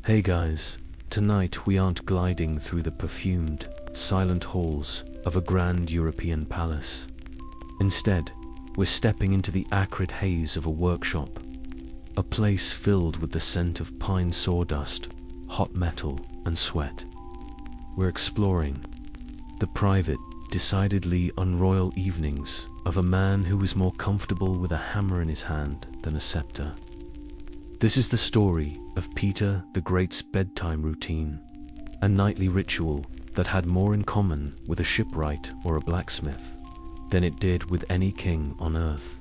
Hey guys, tonight we aren't gliding through the perfumed, silent halls of a grand European palace. Instead, we're stepping into the acrid haze of a workshop, a place filled with the scent of pine sawdust, hot metal, and sweat. We're exploring the private, decidedly unroyal evenings of a man who was more comfortable with a hammer in his hand than a scepter. This is the story of Peter the Great's bedtime routine, a nightly ritual that had more in common with a shipwright or a blacksmith than it did with any king on earth.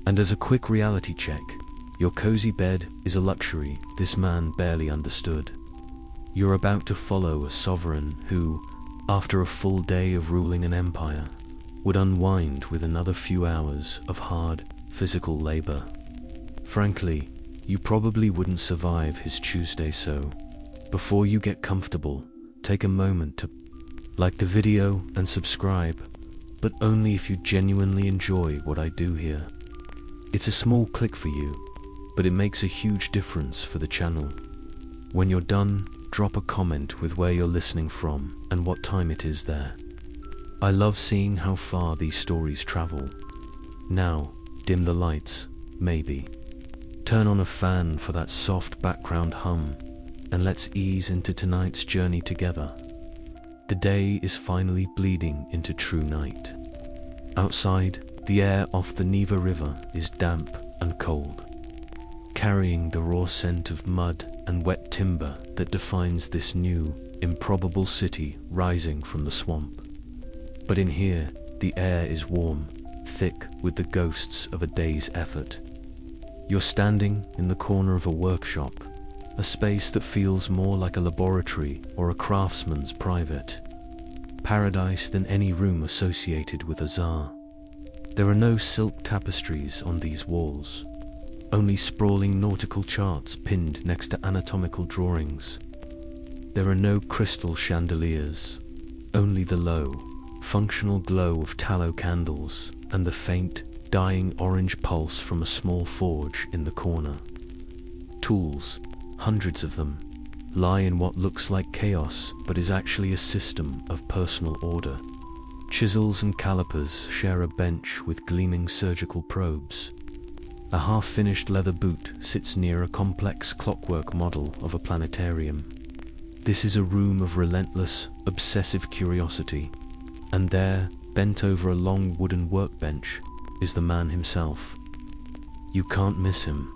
And as a quick reality check, your cozy bed is a luxury this man barely understood. You're about to follow a sovereign who, after a full day of ruling an empire, would unwind with another few hours of hard, physical labor. Frankly, you probably wouldn't survive his Tuesday, so before you get comfortable, take a moment to like the video and subscribe, but only if you genuinely enjoy what I do here. It's a small click for you, but it makes a huge difference for the channel. When you're done, drop a comment with where you're listening from and what time it is there. I love seeing how far these stories travel. Now, dim the lights, maybe. Turn on a fan for that soft background hum, and let's ease into tonight's journey together. The day is finally bleeding into true night. Outside, the air off the Neva River is damp and cold, carrying the raw scent of mud and wet timber that defines this new, improbable city rising from the swamp. But in here, the air is warm, thick with the ghosts of a day's effort. You're standing in the corner of a workshop, a space that feels more like a laboratory or a craftsman's private paradise than any room associated with a Tsar. There are no silk tapestries on these walls, only sprawling nautical charts pinned next to anatomical drawings. There are no crystal chandeliers, only the low, functional glow of tallow candles and the faint, dying orange pulse from a small forge in the corner. Tools, hundreds of them, lie in what looks like chaos but is actually a system of personal order. Chisels and calipers share a bench with gleaming surgical probes. A half-finished leather boot sits near a complex clockwork model of a planetarium. This is a room of relentless, obsessive curiosity, and there, bent over a long wooden workbench, is the man himself. You can't miss him.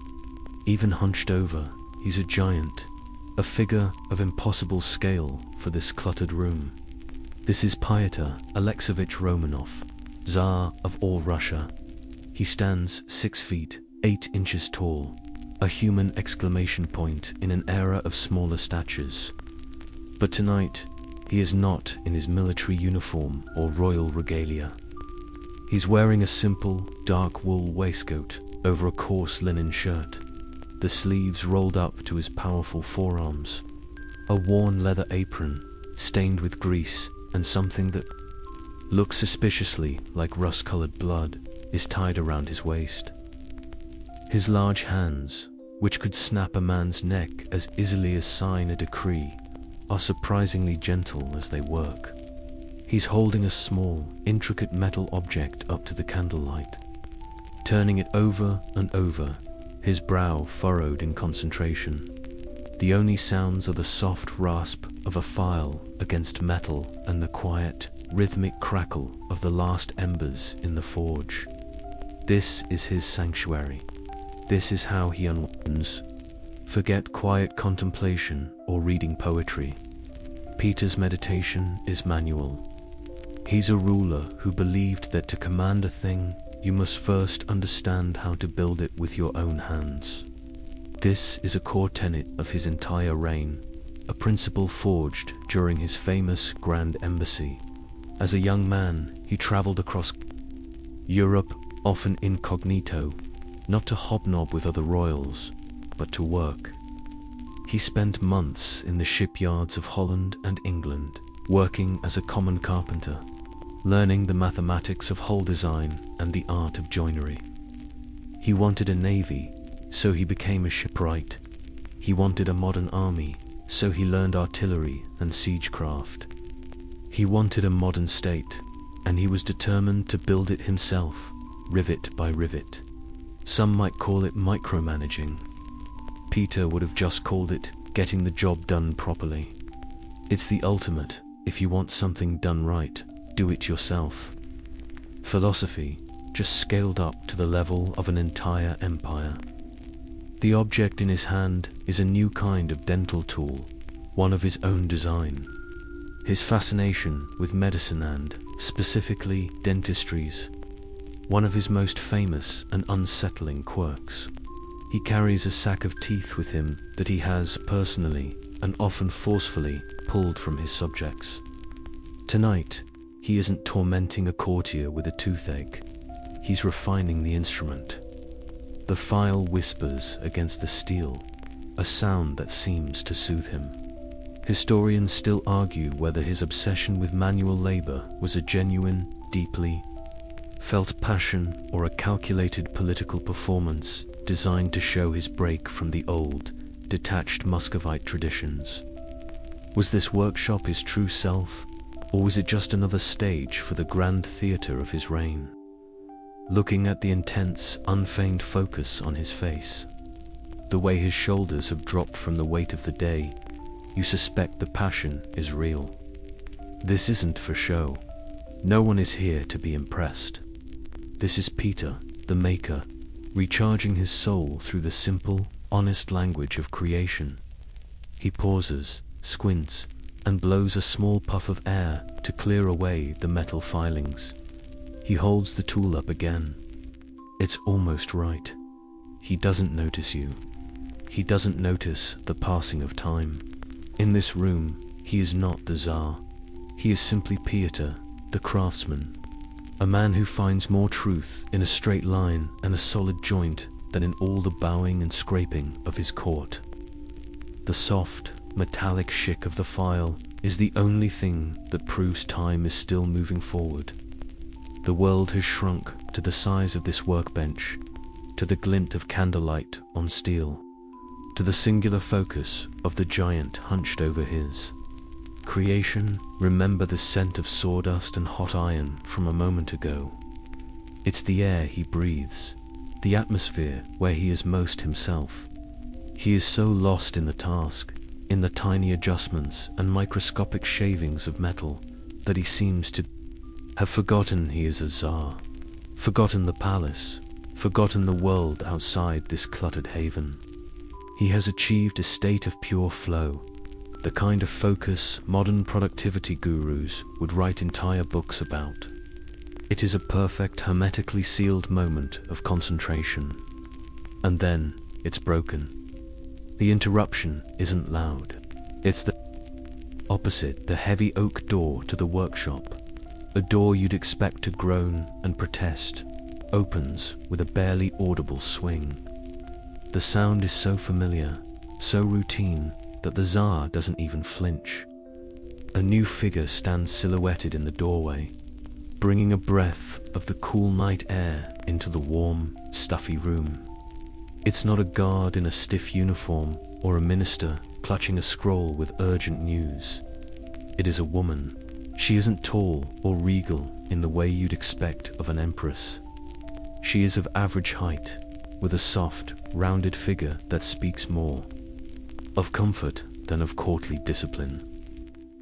Even hunched over, he's a giant, a figure of impossible scale for this cluttered room. This is Pyotr Alexeyevich Romanov, Tsar of all Russia. He stands 6 feet, 8 inches tall, a human exclamation point in an era of smaller statures. But tonight, he is not in his military uniform or royal regalia. He's wearing a simple, dark wool waistcoat over a coarse linen shirt, the sleeves rolled up to his powerful forearms, a worn leather apron stained with grease, and something that looks suspiciously like rust-colored blood is tied around his waist. His large hands, which could snap a man's neck as easily as sign a decree, are surprisingly gentle as they work. He's holding a small, intricate metal object up to the candlelight, turning it over and over, his brow furrowed in concentration. The only sounds are the soft rasp of a file against metal and the quiet, rhythmic crackle of the last embers in the forge. This is his sanctuary. This is how he unwinds. Forget quiet contemplation or reading poetry. Peter's meditation is manual. He's a ruler who believed that to command a thing, you must first understand how to build it with your own hands. This is a core tenet of his entire reign, a principle forged during his famous Grand Embassy. As a young man, he traveled across Europe, often incognito, not to hobnob with other royals, but to work. He spent months in the shipyards of Holland and England, working as a common carpenter, learning the mathematics of hull design and the art of joinery. He wanted a navy, so he became a shipwright. He wanted a modern army, so he learned artillery and siegecraft. He wanted a modern state, and he was determined to build it himself, rivet by rivet. Some might call it micromanaging. Peter would have just called it getting the job done properly. It's the ultimate. If you want something done right, do it yourself. Philosophy, just scaled up to the level of an entire empire. The object in his hand is a new kind of dental tool, one of his own design. His fascination with medicine and, specifically, dentistry's one of his most famous and unsettling quirks. He carries a sack of teeth with him that he has personally and often forcefully pulled from his subjects. Tonight, he isn't tormenting a courtier with a toothache. He's refining the instrument. The file whispers against the steel, a sound that seems to soothe him. Historians still argue whether his obsession with manual labor was a genuine, deeply felt passion or a calculated political performance designed to show his break from the old, detached Muscovite traditions. Was this workshop his true self, or was it just another stage for the grand theater of his reign? Looking at the intense, unfeigned focus on his face, the way his shoulders have dropped from the weight of the day, you suspect the passion is real. This isn't for show. No one is here to be impressed. This is Peter, the maker, recharging his soul through the simple, honest language of creation. He pauses, squints, and blows a small puff of air to clear away the metal filings. He holds the tool up again. It's almost right. He doesn't notice you. He doesn't notice the passing of time. In this room, he is not the Tsar. He is simply Peter, the craftsman. A man who finds more truth in a straight line and a solid joint than in all the bowing and scraping of his court. The soft, metallic shick of the file is the only thing that proves time is still moving forward. The world has shrunk to the size of this workbench, to the glint of candlelight on steel, to the singular focus of the giant hunched over his. Creation, remember the scent of sawdust and hot iron from a moment ago. It's the air he breathes, the atmosphere where he is most himself. He is so lost in the task, in the tiny adjustments and microscopic shavings of metal, that he seems to have forgotten he is a Tsar, forgotten the palace, forgotten the world outside this cluttered haven. He has achieved a state of pure flow, the kind of focus modern productivity gurus would write entire books about. It is a perfect, hermetically sealed moment of concentration. And then, it's broken. The interruption isn't loud. It's the opposite, the heavy oak door to the workshop. A door you'd expect to groan and protest, opens with a barely audible swing. The sound is so familiar, so routine, that the Tsar doesn't even flinch. A new figure stands silhouetted in the doorway, bringing a breath of the cool night air into the warm, stuffy room. It's not a guard in a stiff uniform or a minister clutching a scroll with urgent news. It is a woman. She isn't tall or regal in the way you'd expect of an empress. She is of average height, with a soft, rounded figure that speaks more of comfort than of courtly discipline.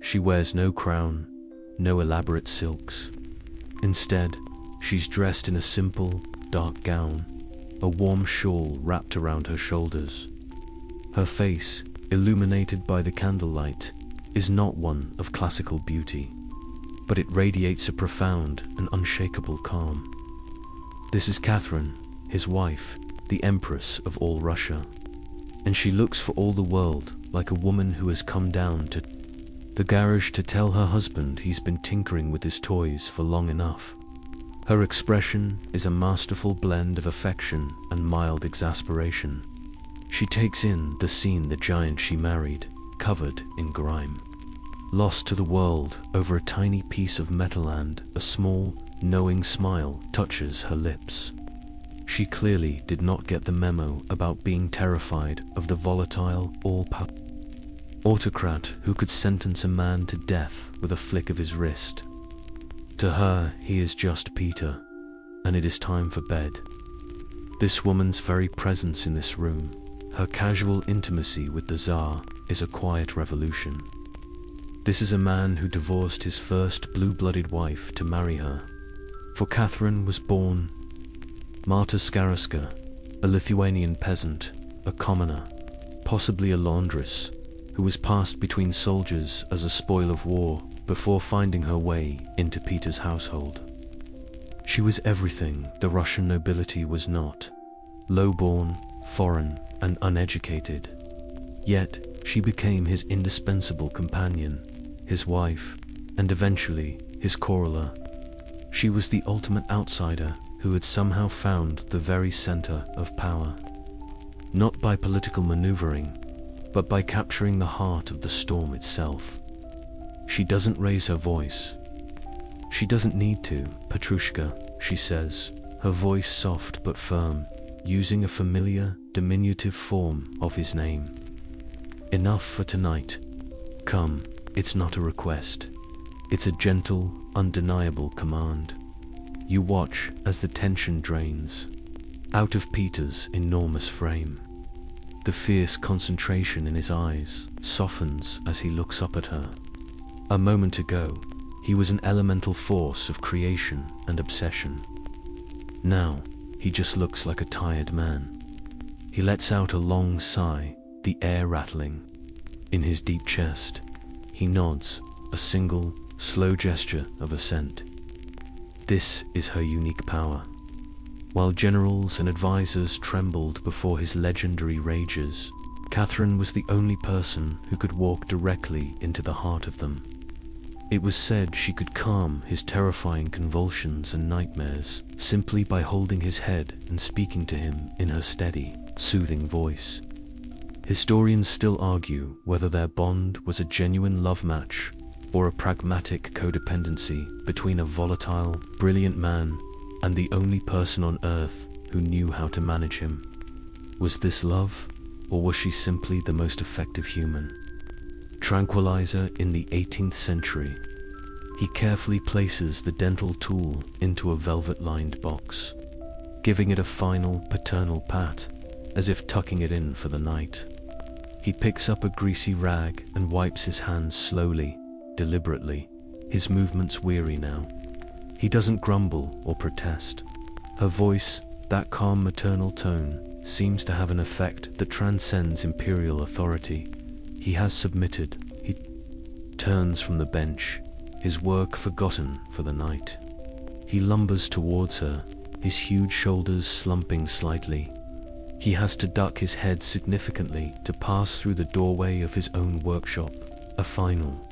She wears no crown, no elaborate silks. Instead, she's dressed in a simple, dark gown, a warm shawl wrapped around her shoulders. Her face, illuminated by the candlelight, is not one of classical beauty, but it radiates a profound and unshakable calm. This is Catherine, his wife, the Empress of all Russia, and she looks for all the world like a woman who has come down to the garage to tell her husband he's been tinkering with his toys for long enough. Her expression is a masterful blend of affection and mild exasperation. She takes in the scene the giant she married, covered in grime, lost to the world over a tiny piece of metal, and a small, knowing smile touches her lips. She clearly did not get the memo about being terrified of the volatile, all-powerful autocrat who could sentence a man to death with a flick of his wrist. To her, he is just Peter, and it is time for bed. This woman's very presence in this room, her casual intimacy with the Tsar, is a quiet revolution. This is a man who divorced his first blue-blooded wife to marry her. For Catherine was born Marta Skaraska, a Lithuanian peasant, a commoner, possibly a laundress, who was passed between soldiers as a spoil of war before finding her way into Peter's household. She was everything the Russian nobility was not: low-born, foreign, and uneducated. Yet she became his indispensable companion, his wife, and eventually his coroller. She was the ultimate outsider who had somehow found the very center of power. Not by political maneuvering, but by capturing the heart of the storm itself. She doesn't raise her voice. She doesn't need to, Petrushka, she says, her voice soft but firm, using a familiar, diminutive form of his name. Enough for tonight. Come, it's not a request. It's a gentle, undeniable command. You watch as the tension drains out of Peter's enormous frame. The fierce concentration in his eyes softens as he looks up at her. A moment ago, he was an elemental force of creation and obsession. Now, he just looks like a tired man. He lets out a long sigh, the air rattling. In his deep chest, he nods, a single, slow gesture of assent. This is her unique power. While generals and advisors trembled before his legendary rages, Catherine was the only person who could walk directly into the heart of them. It was said she could calm his terrifying convulsions and nightmares simply by holding his head and speaking to him in her steady, soothing voice. Historians still argue whether their bond was a genuine love match or a pragmatic codependency between a volatile, brilliant man and the only person on earth who knew how to manage him. Was this love, or was she simply the most effective human tranquilizer in the 18th century? He carefully places the dental tool into a velvet-lined box, giving it a final paternal pat, as if tucking it in for the night. He picks up a greasy rag and wipes his hands slowly, deliberately, his movements weary now. He doesn't grumble or protest. Her voice, that calm maternal tone, seems to have an effect that transcends imperial authority. He has submitted. He turns from the bench, his work forgotten for the night. He lumbers towards her, his huge shoulders slumping slightly. He has to duck his head significantly to pass through the doorway of his own workshop, a final,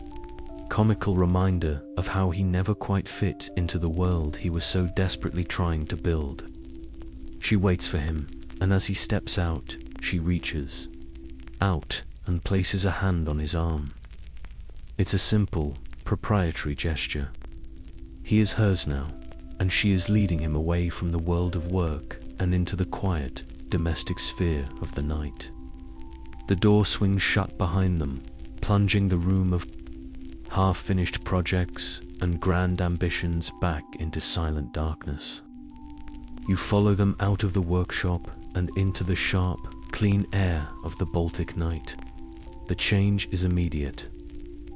comical reminder of how he never quite fit into the world he was so desperately trying to build. She waits for him, and as he steps out, she reaches out and places a hand on his arm. It's a simple, proprietary gesture. He is hers now, and she is leading him away from the world of work and into the quiet, domestic sphere of the night. The door swings shut behind them, plunging the room of half-finished projects and grand ambitions back into silent darkness. You follow them out of the workshop and into the sharp, clean air of the Baltic night. The change is immediate.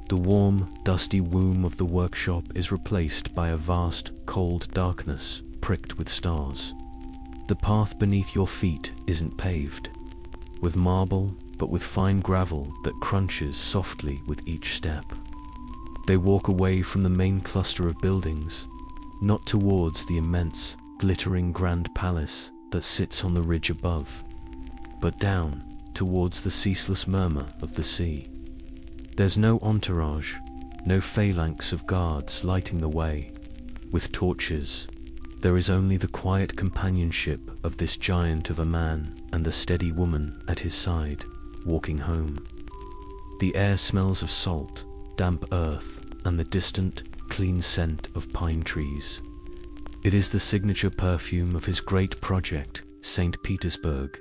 The warm, dusty womb of the workshop is replaced by a vast, cold darkness pricked with stars. The path beneath your feet isn't paved with marble, but with fine gravel that crunches softly with each step. They walk away from the main cluster of buildings, not towards the immense, glittering grand palace that sits on the ridge above, but down towards the ceaseless murmur of the sea. There's no entourage, no phalanx of guards lighting the way with torches. There is only the quiet companionship of this giant of a man and the steady woman at his side, walking home. The air smells of salt, damp earth, and the distant, clean scent of pine trees. It is the signature perfume of his great project, St. Petersburg,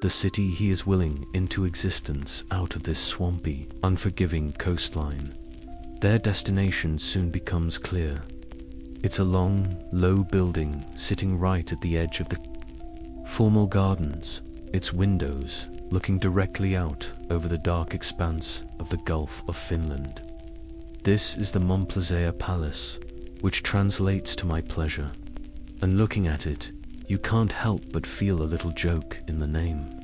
the city he is willing into existence out of this swampy, unforgiving coastline. Their destination soon becomes clear. It's a long, low building sitting right at the edge of the formal gardens, its windows looking directly out over the dark expanse of the Gulf of Finland. This is the Montplaisir Palace, which translates to my pleasure, and looking at it, you can't help but feel a little joke in the name.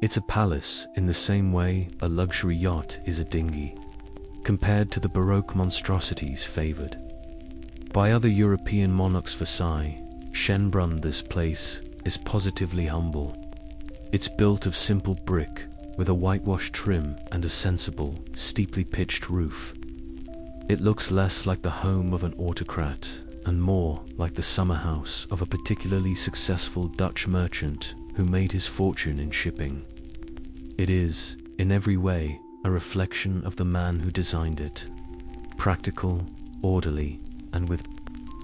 It's a palace in the same way a luxury yacht is a dinghy, compared to the Baroque monstrosities favoured by other European monarchs. Versailles, Schönbrunn, this place is positively humble. It's built of simple brick, with a whitewash trim and a sensible, steeply pitched roof. It looks less like the home of an autocrat and more like the summer house of a particularly successful Dutch merchant who made his fortune in shipping. It is, in every way, a reflection of the man who designed it. Practical, orderly, and with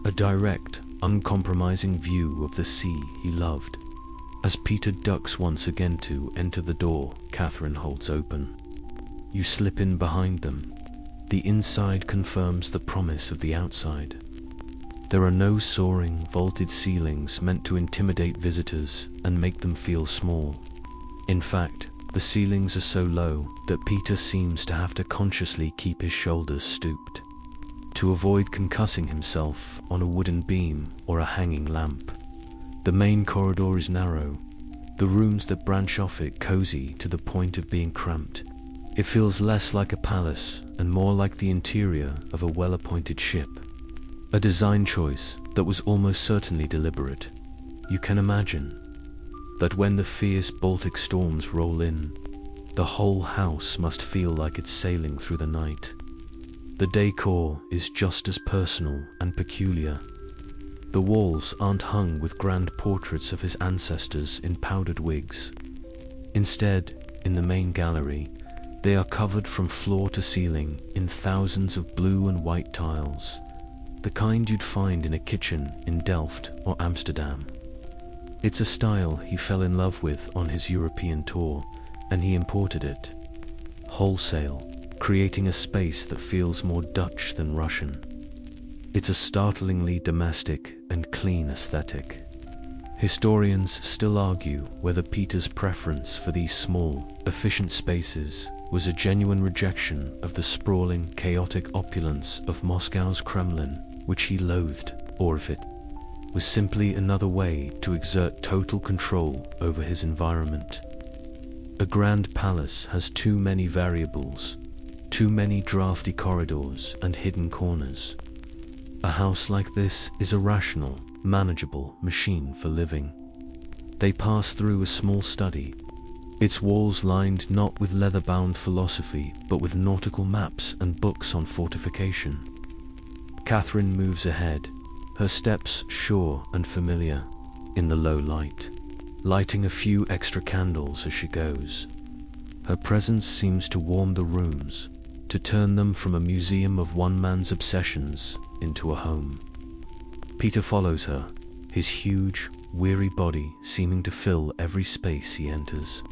a direct, uncompromising view of the sea he loved. As Peter ducks once again to enter the door Catherine holds open, you slip in behind them. The inside confirms the promise of the outside. There are no soaring, vaulted ceilings meant to intimidate visitors and make them feel small. In fact, the ceilings are so low that Peter seems to have to consciously keep his shoulders stooped to avoid concussing himself on a wooden beam or a hanging lamp. The main corridor is narrow, the rooms that branch off it cozy to the point of being cramped. It feels less like a palace and more like the interior of a well-appointed ship. A design choice that was almost certainly deliberate. You can imagine that when the fierce Baltic storms roll in, the whole house must feel like it's sailing through the night. The decor is just as personal and peculiar. The walls aren't hung with grand portraits of his ancestors in powdered wigs. Instead, in the main gallery, they are covered from floor to ceiling in thousands of blue and white tiles, the kind you'd find in a kitchen in Delft or Amsterdam. It's a style he fell in love with on his European tour, and he imported it wholesale, creating a space that feels more Dutch than Russian. It's a startlingly domestic and clean aesthetic. Historians still argue whether Peter's preference for these small, efficient spaces was a genuine rejection of the sprawling, chaotic opulence of Moscow's Kremlin, which he loathed, or if it was simply another way to exert total control over his environment. A grand palace has too many variables, too many drafty corridors and hidden corners. A house like this is a rational, manageable machine for living. They pass through a small study, its walls lined not with leather-bound philosophy but with nautical maps and books on fortification. Catherine moves ahead, her steps sure and familiar, in the low light, lighting a few extra candles as she goes. Her presence seems to warm the rooms, to turn them from a museum of one man's obsessions into a home. Peter follows her, his huge, weary body seeming to fill every space he enters.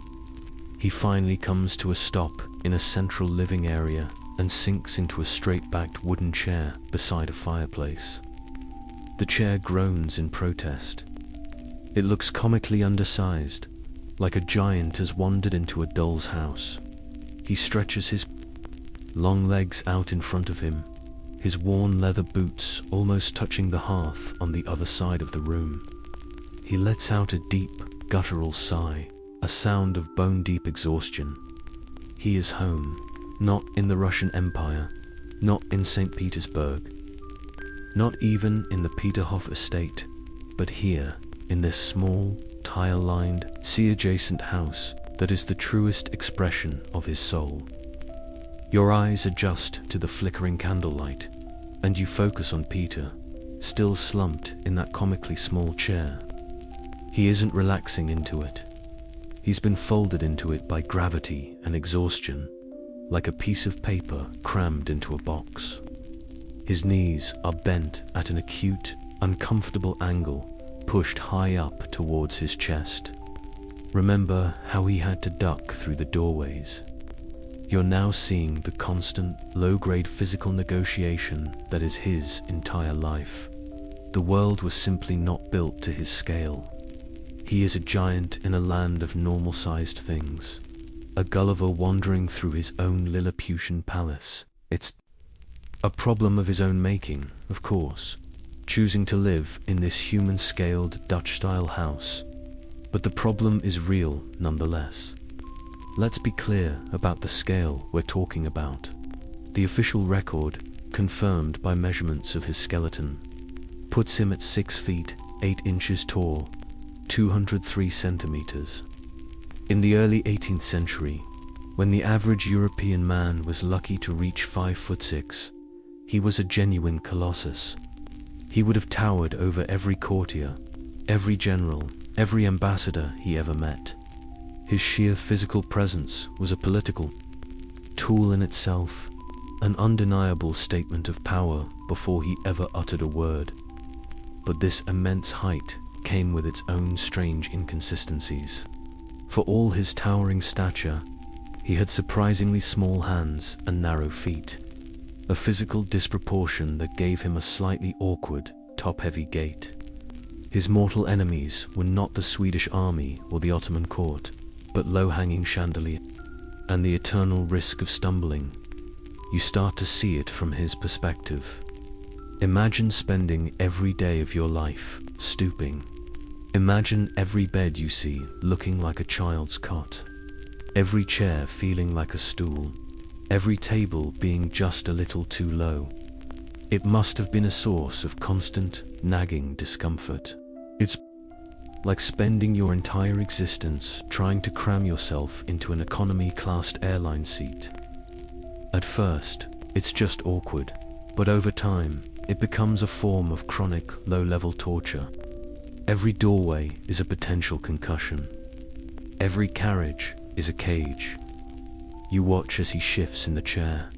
He finally comes to a stop in a central living area and sinks into a straight-backed wooden chair beside a fireplace. The chair groans in protest. It looks comically undersized, like a giant has wandered into a doll's house. He stretches his long legs out in front of him, his worn leather boots almost touching the hearth on the other side of the room. He lets out a deep, guttural sigh, a sound of bone-deep exhaustion. He is home, not in the Russian Empire, not in St. Petersburg, not even in the Peterhof estate, but here, in this small, tile-lined, sea-adjacent house that is the truest expression of his soul. Your eyes adjust to the flickering candlelight, and you focus on Peter, still slumped in that comically small chair. He isn't relaxing into it. He's been folded into it by gravity and exhaustion, like a piece of paper crammed into a box. His knees are bent at an acute, uncomfortable angle pushed high up towards his chest. Remember how he had to duck through the doorways. You're now seeing the constant, low-grade physical negotiation that is his entire life. The world was simply not built to his scale. He is a giant in a land of normal-sized things, a Gulliver wandering through his own Lilliputian palace. It's a problem of his own making, of course, choosing to live in this human-scaled Dutch-style house. But the problem is real nonetheless. Let's be clear about the scale we're talking about. The official record, confirmed by measurements of his skeleton, puts him at 6 feet, 8 inches tall, 203 centimeters. In the early 18th century, when the average European man was lucky to reach 5'6", he was a genuine colossus. He would have towered over every courtier, every general, every ambassador he ever met. His sheer physical presence was a political tool in itself, an undeniable statement of power before he ever uttered a word. But this immense height came with its own strange inconsistencies. For all his towering stature, he had surprisingly small hands and narrow feet, a physical disproportion that gave him a slightly awkward, top-heavy gait. His mortal enemies were not the Swedish army or the Ottoman court, but low-hanging chandelier, and the eternal risk of stumbling. You start to see it from his perspective. Imagine spending every day of your life stooping. Imagine every bed you see looking like a child's cot, every chair feeling like a stool, every table being just a little too low. It must have been a source of constant, nagging discomfort. It's like spending your entire existence trying to cram yourself into an economy-classed airline seat. At first, it's just awkward, but over time, it becomes a form of chronic, low-level torture. Every doorway is a potential concussion. Every carriage is a cage. You watch as he shifts in the chair,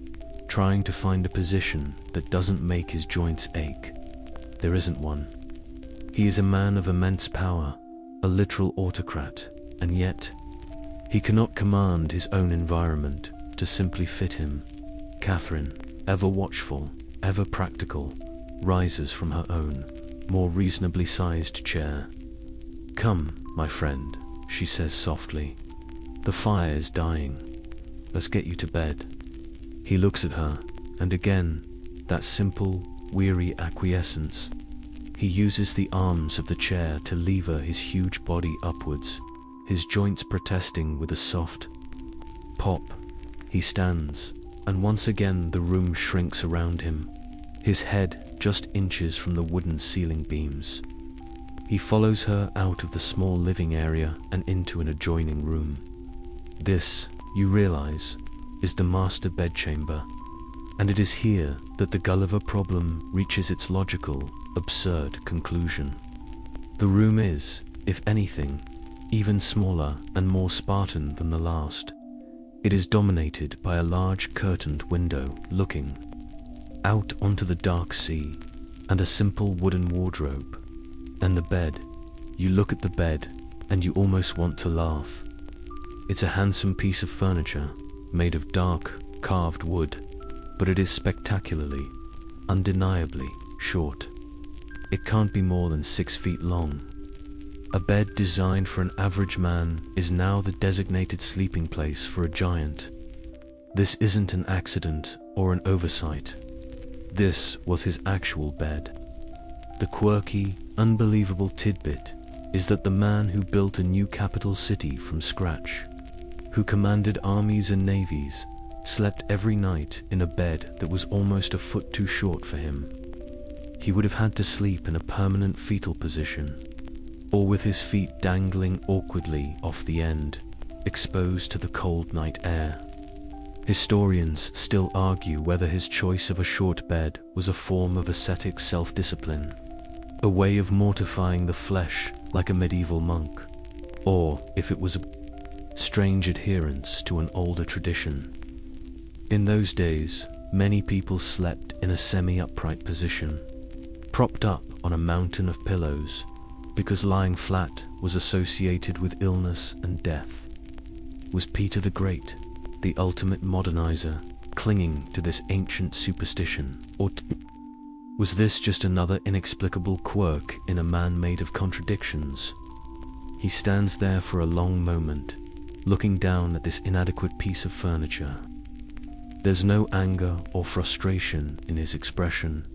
trying to find a position that doesn't make his joints ache. There isn't one. He is a man of immense power, a literal autocrat, and yet, he cannot command his own environment to simply fit him. Catherine, ever watchful, ever practical, rises from her own, more reasonably sized chair. "Come, my friend," she says softly. "The fire is dying. Let's get you to bed." He looks at her, and again, that simple, weary acquiescence. He uses the arms of the chair to lever his huge body upwards, his joints protesting with a soft pop. He stands, and once again the room shrinks around him, his head just inches from the wooden ceiling beams. He follows her out of the small living area and into an adjoining room. This, you realize, is the master bedchamber, and it is here that the Gulliver problem reaches its logical, absurd conclusion. The room is, if anything, even smaller and more Spartan than the last. It is dominated by a large curtained window looking out onto the dark sea, and a simple wooden wardrobe. And the bed. You look at the bed, and you almost want to laugh. It's a handsome piece of furniture, made of dark, carved wood, but it is spectacularly, undeniably short. It can't be more than 6 feet long. A bed designed for an average man is now the designated sleeping place for a giant. This isn't an accident or an oversight. This was his actual bed. The quirky, unbelievable tidbit is that the man who built a new capital city from scratch, who commanded armies and navies, slept every night in a bed that was almost a foot too short for him. He would have had to sleep in a permanent fetal position, or with his feet dangling awkwardly off the end, exposed to the cold night air. Historians still argue whether his choice of a short bed was a form of ascetic self-discipline, a way of mortifying the flesh like a medieval monk, or if it was a strange adherence to an older tradition. In those days, many people slept in a semi-upright position, propped up on a mountain of pillows, because lying flat was associated with illness and death. Was Peter the Great, the ultimate modernizer, clinging to this ancient superstition, or was this just another inexplicable quirk in a man made of contradictions? He stands there for a long moment, looking down at this inadequate piece of furniture. There's no anger or frustration in his expression,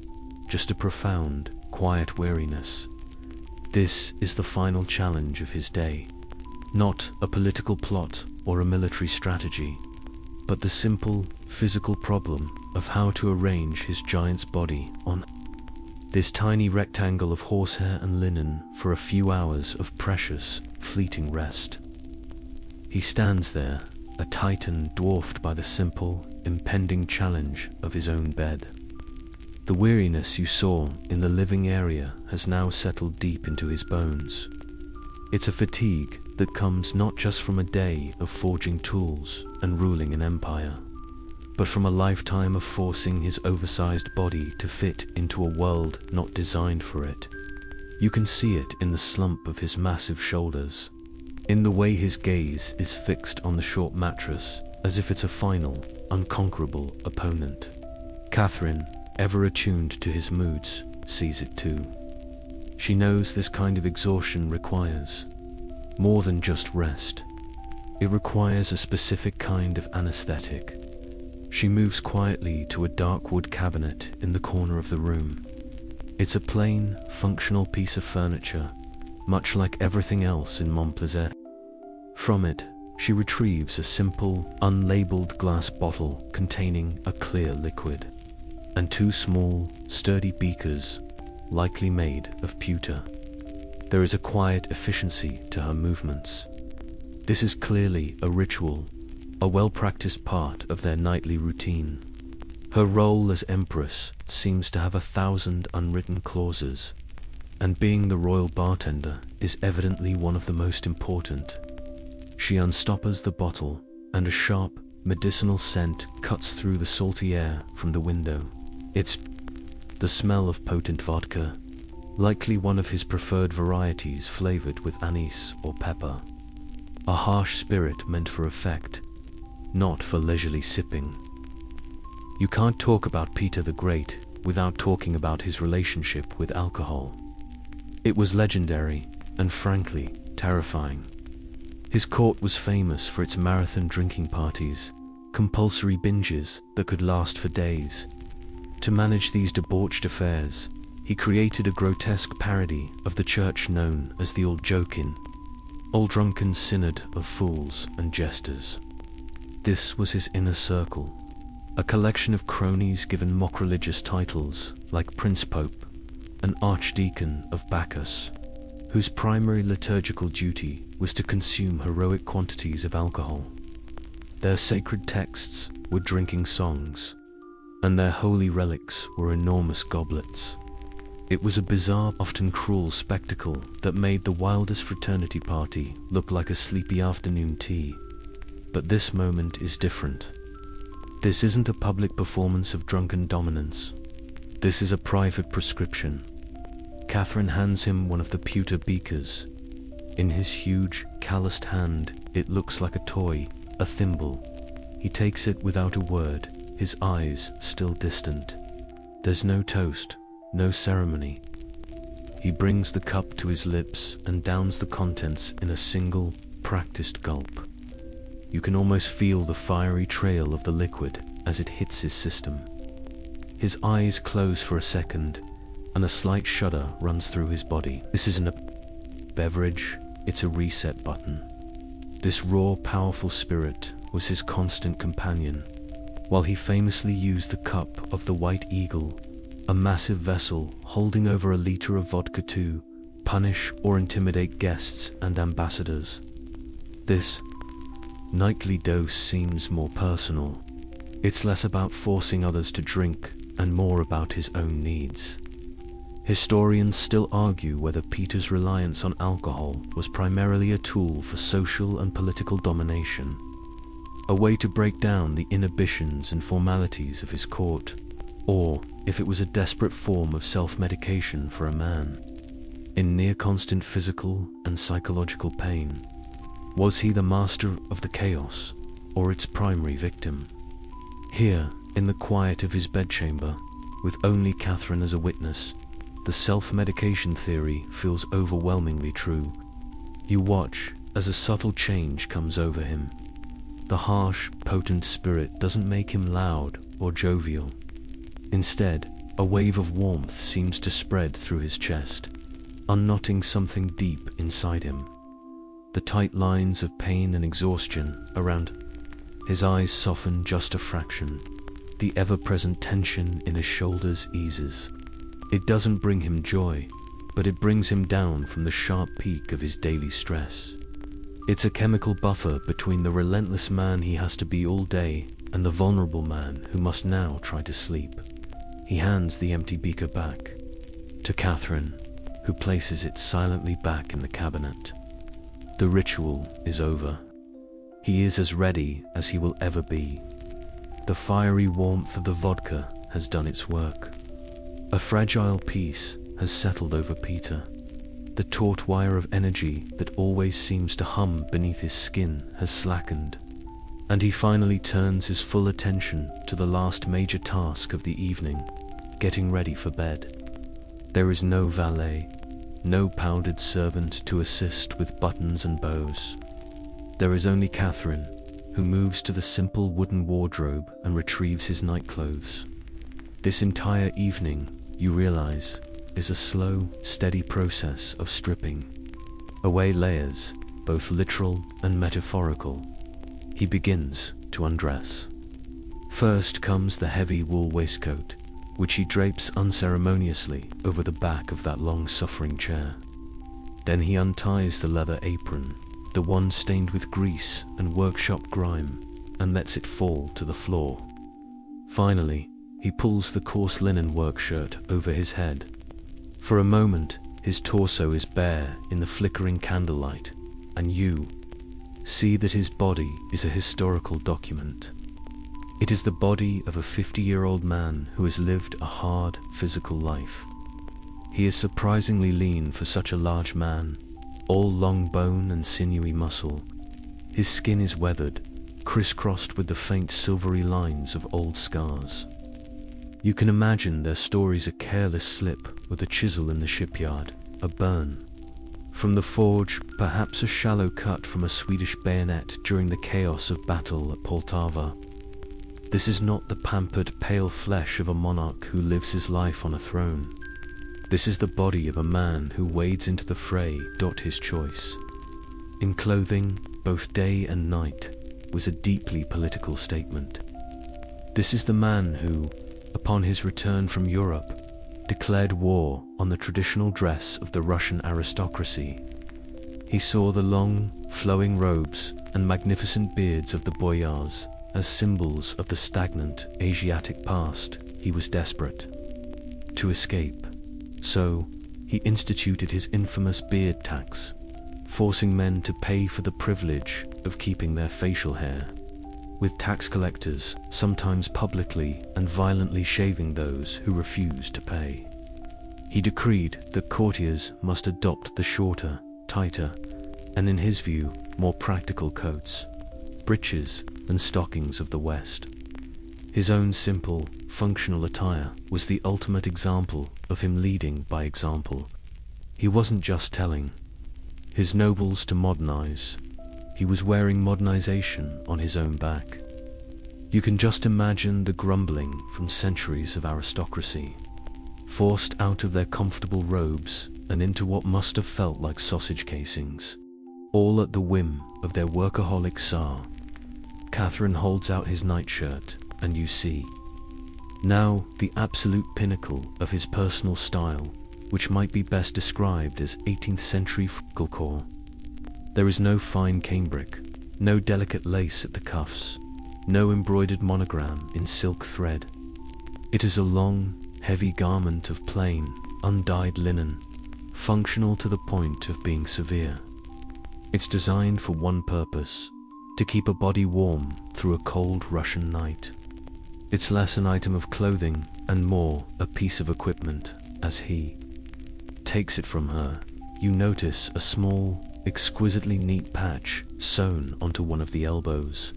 just a profound, quiet weariness. This is the final challenge of his day, not a political plot or a military strategy, but the simple, physical problem of how to arrange his giant's body on this tiny rectangle of horsehair and linen for a few hours of precious, fleeting rest. He stands there, a titan dwarfed by the simple, impending challenge of his own bed. The weariness you saw in the living area has now settled deep into his bones. It's a fatigue that comes not just from a day of forging tools and ruling an empire, but from a lifetime of forcing his oversized body to fit into a world not designed for it. You can see it in the slump of his massive shoulders, in the way his gaze is fixed on the short mattress as if it's a final, unconquerable opponent. Catherine, ever attuned to his moods, sees it too. She knows this kind of exhaustion requires more than just rest. It requires a specific kind of anesthetic. She moves quietly to a dark wood cabinet in the corner of the room. It's a plain, functional piece of furniture, much like everything else in Montplaisir. From it, she retrieves a simple, unlabeled glass bottle containing a clear liquid, and two small, sturdy beakers, likely made of pewter. There is a quiet efficiency to her movements. This is clearly a ritual, a well-practiced part of their nightly routine. Her role as empress seems to have 1,000 unwritten clauses, and being the royal bartender is evidently one of the most important. She unstoppers the bottle, and a sharp, medicinal scent cuts through the salty air from the window. It's the smell of potent vodka, likely one of his preferred varieties flavored with anise or pepper. A harsh spirit meant for effect, not for leisurely sipping. You can't talk about Peter the Great without talking about his relationship with alcohol. It was legendary and frankly terrifying. His court was famous for its marathon drinking parties, compulsory binges that could last for days. To manage these debauched affairs, he created a grotesque parody of the church known as the Old Jokin, Old Drunken Synod of Fools and Jesters. This was his inner circle, a collection of cronies given mock religious titles like Prince Pope, an Archdeacon of Bacchus, whose primary liturgical duty was to consume heroic quantities of alcohol. Their sacred texts were drinking songs, and their holy relics were enormous goblets. It was a bizarre, often cruel spectacle that made the wildest fraternity party look like a sleepy afternoon tea. But this moment is different. This isn't a public performance of drunken dominance. This is a private prescription. Catherine hands him one of the pewter beakers. In his huge, calloused hand, it looks like a toy, a thimble. He takes it without a word, his eyes still distant. There's no toast, no ceremony. He brings the cup to his lips and downs the contents in a single, practiced gulp. You can almost feel the fiery trail of the liquid as it hits his system. His eyes close for a second, and a slight shudder runs through his body. This isn't a beverage, it's a reset button. This raw, powerful spirit was his constant companion, while he famously used the cup of the White Eagle, a massive vessel holding over a liter of vodka to punish or intimidate guests and ambassadors. This nightly dose seems more personal. It's less about forcing others to drink and more about his own needs. Historians still argue whether Peter's reliance on alcohol was primarily a tool for social and political domination, a way to break down the inhibitions and formalities of his court, or if it was a desperate form of self-medication for a man, in near-constant physical and psychological pain. Was he the master of the chaos, or its primary victim? Here, in the quiet of his bedchamber, with only Catherine as a witness, the self-medication theory feels overwhelmingly true. You watch as a subtle change comes over him. The harsh, potent spirit doesn't make him loud or jovial. Instead, a wave of warmth seems to spread through his chest, unknotting something deep inside him. The tight lines of pain and exhaustion around his eyes soften just a fraction. The ever-present tension in his shoulders eases. It doesn't bring him joy, but it brings him down from the sharp peak of his daily stress. It's a chemical buffer between the relentless man he has to be all day and the vulnerable man who must now try to sleep. He hands the empty beaker back to Catherine, who places it silently back in the cabinet. The ritual is over. He is as ready as he will ever be. The fiery warmth of the vodka has done its work. A fragile peace has settled over Peter. The taut wire of energy that always seems to hum beneath his skin has slackened, and he finally turns his full attention to the last major task of the evening, getting ready for bed. There is no valet, no powdered servant to assist with buttons and bows. There is only Catherine, who moves to the simple wooden wardrobe and retrieves his nightclothes. This entire evening, you realize, is a slow, steady process of stripping away layers, both literal and metaphorical. He begins to undress. First comes the heavy wool waistcoat, which he drapes unceremoniously over the back of that long-suffering chair. Then he unties the leather apron, the one stained with grease and workshop grime, and lets it fall to the floor. Finally, he pulls the coarse linen work shirt over his head. For a moment, his torso is bare in the flickering candlelight, and you see that his body is a historical document. It is the body of a 50-year-old man who has lived a hard, physical life. He is surprisingly lean for such a large man, all long bone and sinewy muscle. His skin is weathered, crisscrossed with the faint silvery lines of old scars. You can imagine their stories: a careless slip with a chisel in the shipyard, a burn from the forge, perhaps a shallow cut from a Swedish bayonet during the chaos of battle at Poltava. This is not the pampered, pale flesh of a monarch who lives his life on a throne. This is the body of a man who wades into the fray. His choice in clothing, both day and night, was a deeply political statement. This is the man who, upon his return from Europe, declared war on the traditional dress of the Russian aristocracy. He saw the long, flowing robes and magnificent beards of the boyars as symbols of the stagnant Asiatic past he was desperate to escape. So, he instituted his infamous beard tax, forcing men to pay for the privilege of keeping their facial hair, with tax collectors sometimes publicly and violently shaving those who refused to pay. He decreed that courtiers must adopt the shorter, tighter, and in his view, more practical coats, breeches, and stockings of the West. His own simple, functional attire was the ultimate example of him leading by example. He wasn't just telling his nobles to modernize, he was wearing modernization on his own back. You can just imagine the grumbling from centuries of aristocracy, forced out of their comfortable robes and into what must have felt like sausage casings, all at the whim of their workaholic Tsar. Catherine holds out his nightshirt, and you see now the absolute pinnacle of his personal style, which might be best described as 18th century fricklecore. There is no fine cambric, no delicate lace at the cuffs, no embroidered monogram in silk thread. It is a long, heavy garment of plain, undyed linen, functional to the point of being severe. It's designed for one purpose: to keep a body warm through a cold Russian night. It's less an item of clothing and more a piece of equipment. As he takes it from her, you notice a small, exquisitely neat patch sewn onto one of the elbows.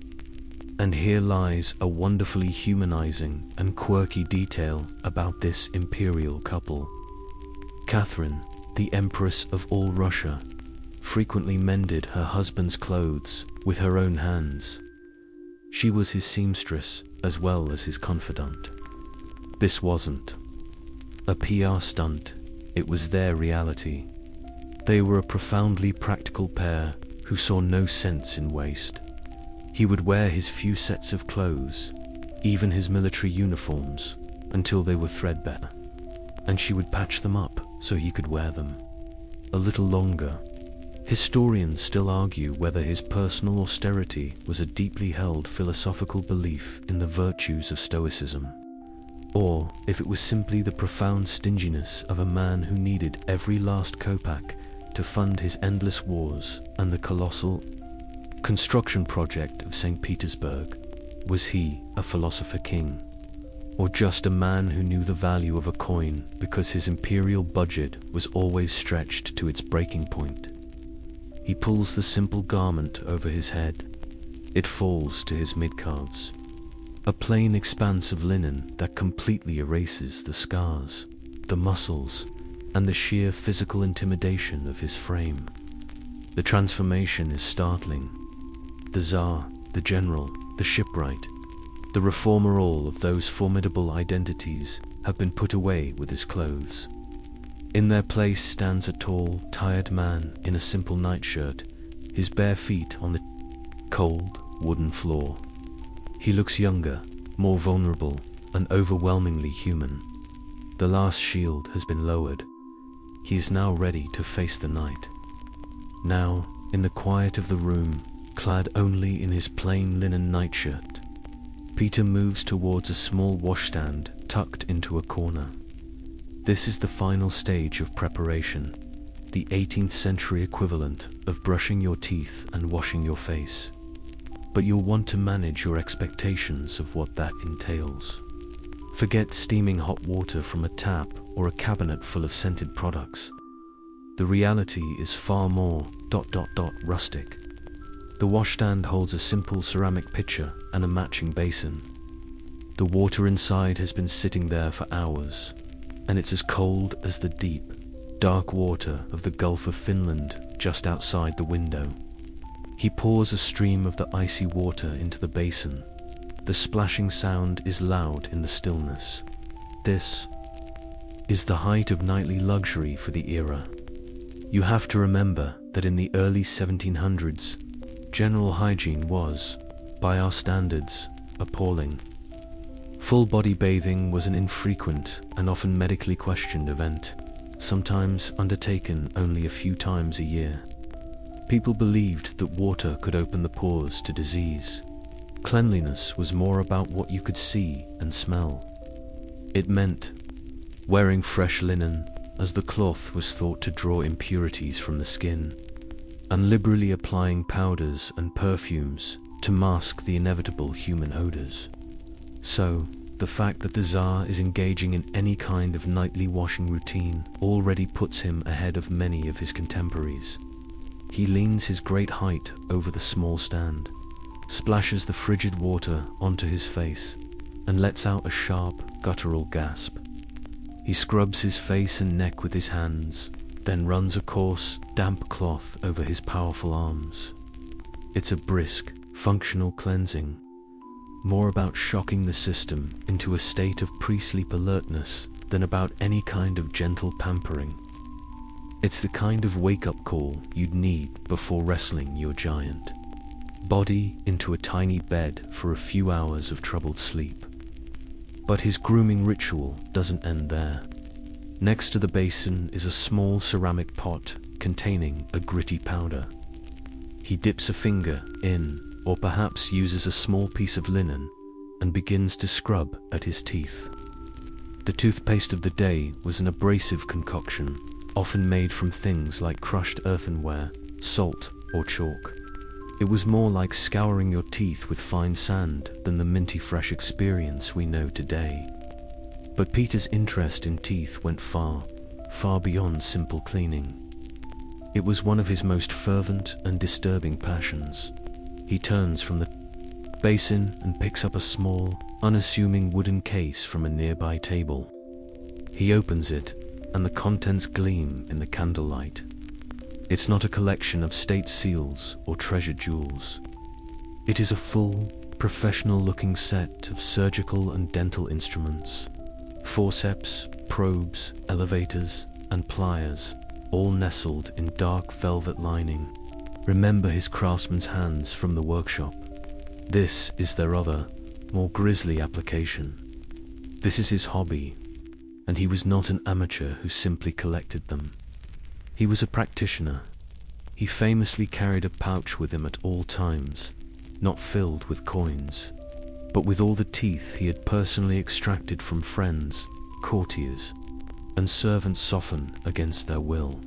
And here lies a wonderfully humanizing and quirky detail about this imperial couple. Catherine, the Empress of all Russia, frequently mended her husband's clothes with her own hands. She was his seamstress as well as his confidant. This wasn't a PR stunt, it was their reality. They were a profoundly practical pair who saw no sense in waste. He would wear his few sets of clothes, even his military uniforms, until they were threadbare, and she would patch them up so he could wear them a little longer. Historians still argue whether his personal austerity was a deeply held philosophical belief in the virtues of Stoicism, or if it was simply the profound stinginess of a man who needed every last kopeck to fund his endless wars and the colossal construction project of St. Petersburg. Was he a philosopher king, or just a man who knew the value of a coin because his imperial budget was always stretched to its breaking point? He pulls the simple garment over his head. It falls to his midcalves, a plain expanse of linen that completely erases the scars, the muscles, and the sheer physical intimidation of his frame. The transformation is startling. The Tsar, the general, the shipwright, the reformer, all of those formidable identities have been put away with his clothes. In their place stands a tall, tired man in a simple nightshirt, his bare feet on the cold, wooden floor. He looks younger, more vulnerable, and overwhelmingly human. The last shield has been lowered. He is now ready to face the night. Now, in the quiet of the room, clad only in his plain linen nightshirt, Peter moves towards a small washstand tucked into a corner. This is the final stage of preparation, the 18th century equivalent of brushing your teeth and washing your face. But you'll want to manage your expectations of what that entails. Forget steaming hot water from a tap or a cabinet full of scented products. The reality is far more ... rustic. The washstand holds a simple ceramic pitcher and a matching basin. The water inside has been sitting there for hours, and it's as cold as the deep, dark water of the Gulf of Finland just outside the window. He pours a stream of the icy water into the basin. The splashing sound is loud in the stillness. This is the height of nightly luxury for the era. You have to remember that in the early 1700s, general hygiene was, by our standards, appalling. Full-body bathing was an infrequent and often medically questioned event, sometimes undertaken only a few times a year. People believed that water could open the pores to disease. Cleanliness was more about what you could see and smell. It meant wearing fresh linen, as the cloth was thought to draw impurities from the skin, and liberally applying powders and perfumes to mask the inevitable human odors. So, the fact that the Tsar is engaging in any kind of nightly washing routine already puts him ahead of many of his contemporaries. He leans his great height over the small stand, splashes the frigid water onto his face, and lets out a sharp, guttural gasp. He scrubs his face and neck with his hands, then runs a coarse, damp cloth over his powerful arms. It's a brisk, functional cleansing, more about shocking the system into a state of pre-sleep alertness than about any kind of gentle pampering. It's the kind of wake-up call you'd need before wrestling your giant body into a tiny bed for a few hours of troubled sleep. But his grooming ritual doesn't end there. Next to the basin is a small ceramic pot containing a gritty powder. He dips a finger in, or perhaps uses a small piece of linen, and begins to scrub at his teeth. The toothpaste of the day was an abrasive concoction, often made from things like crushed earthenware, salt, or chalk. It was more like scouring your teeth with fine sand than the minty fresh experience we know today. But Peter's interest in teeth went far, far beyond simple cleaning. It was one of his most fervent and disturbing passions. He turns from the basin and picks up a small, unassuming wooden case from a nearby table. He opens it, and the contents gleam in the candlelight. It's not a collection of state seals or treasured jewels. It is a full, professional-looking set of surgical and dental instruments. Forceps, probes, elevators, and pliers, all nestled in dark velvet lining. Remember his craftsman's hands from the workshop. This is their other, more grisly application. This is his hobby, and he was not an amateur who simply collected them. He was a practitioner. He famously carried a pouch with him at all times, not filled with coins, but with all the teeth he had personally extracted from friends, courtiers, and servants soften against their will.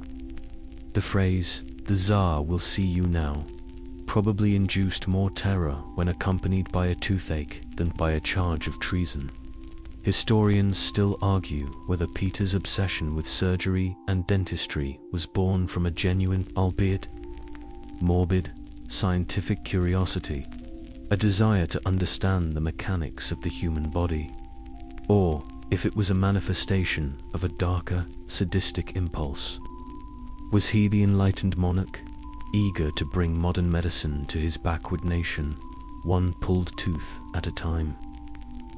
The phrase, "the Tsar will see you now," probably induced more terror when accompanied by a toothache than by a charge of treason. Historians still argue whether Peter's obsession with surgery and dentistry was born from a genuine, albeit morbid, scientific curiosity, a desire to understand the mechanics of the human body, or if it was a manifestation of a darker, sadistic impulse. Was he the enlightened monarch, eager to bring modern medicine to his backward nation, one pulled tooth at a time?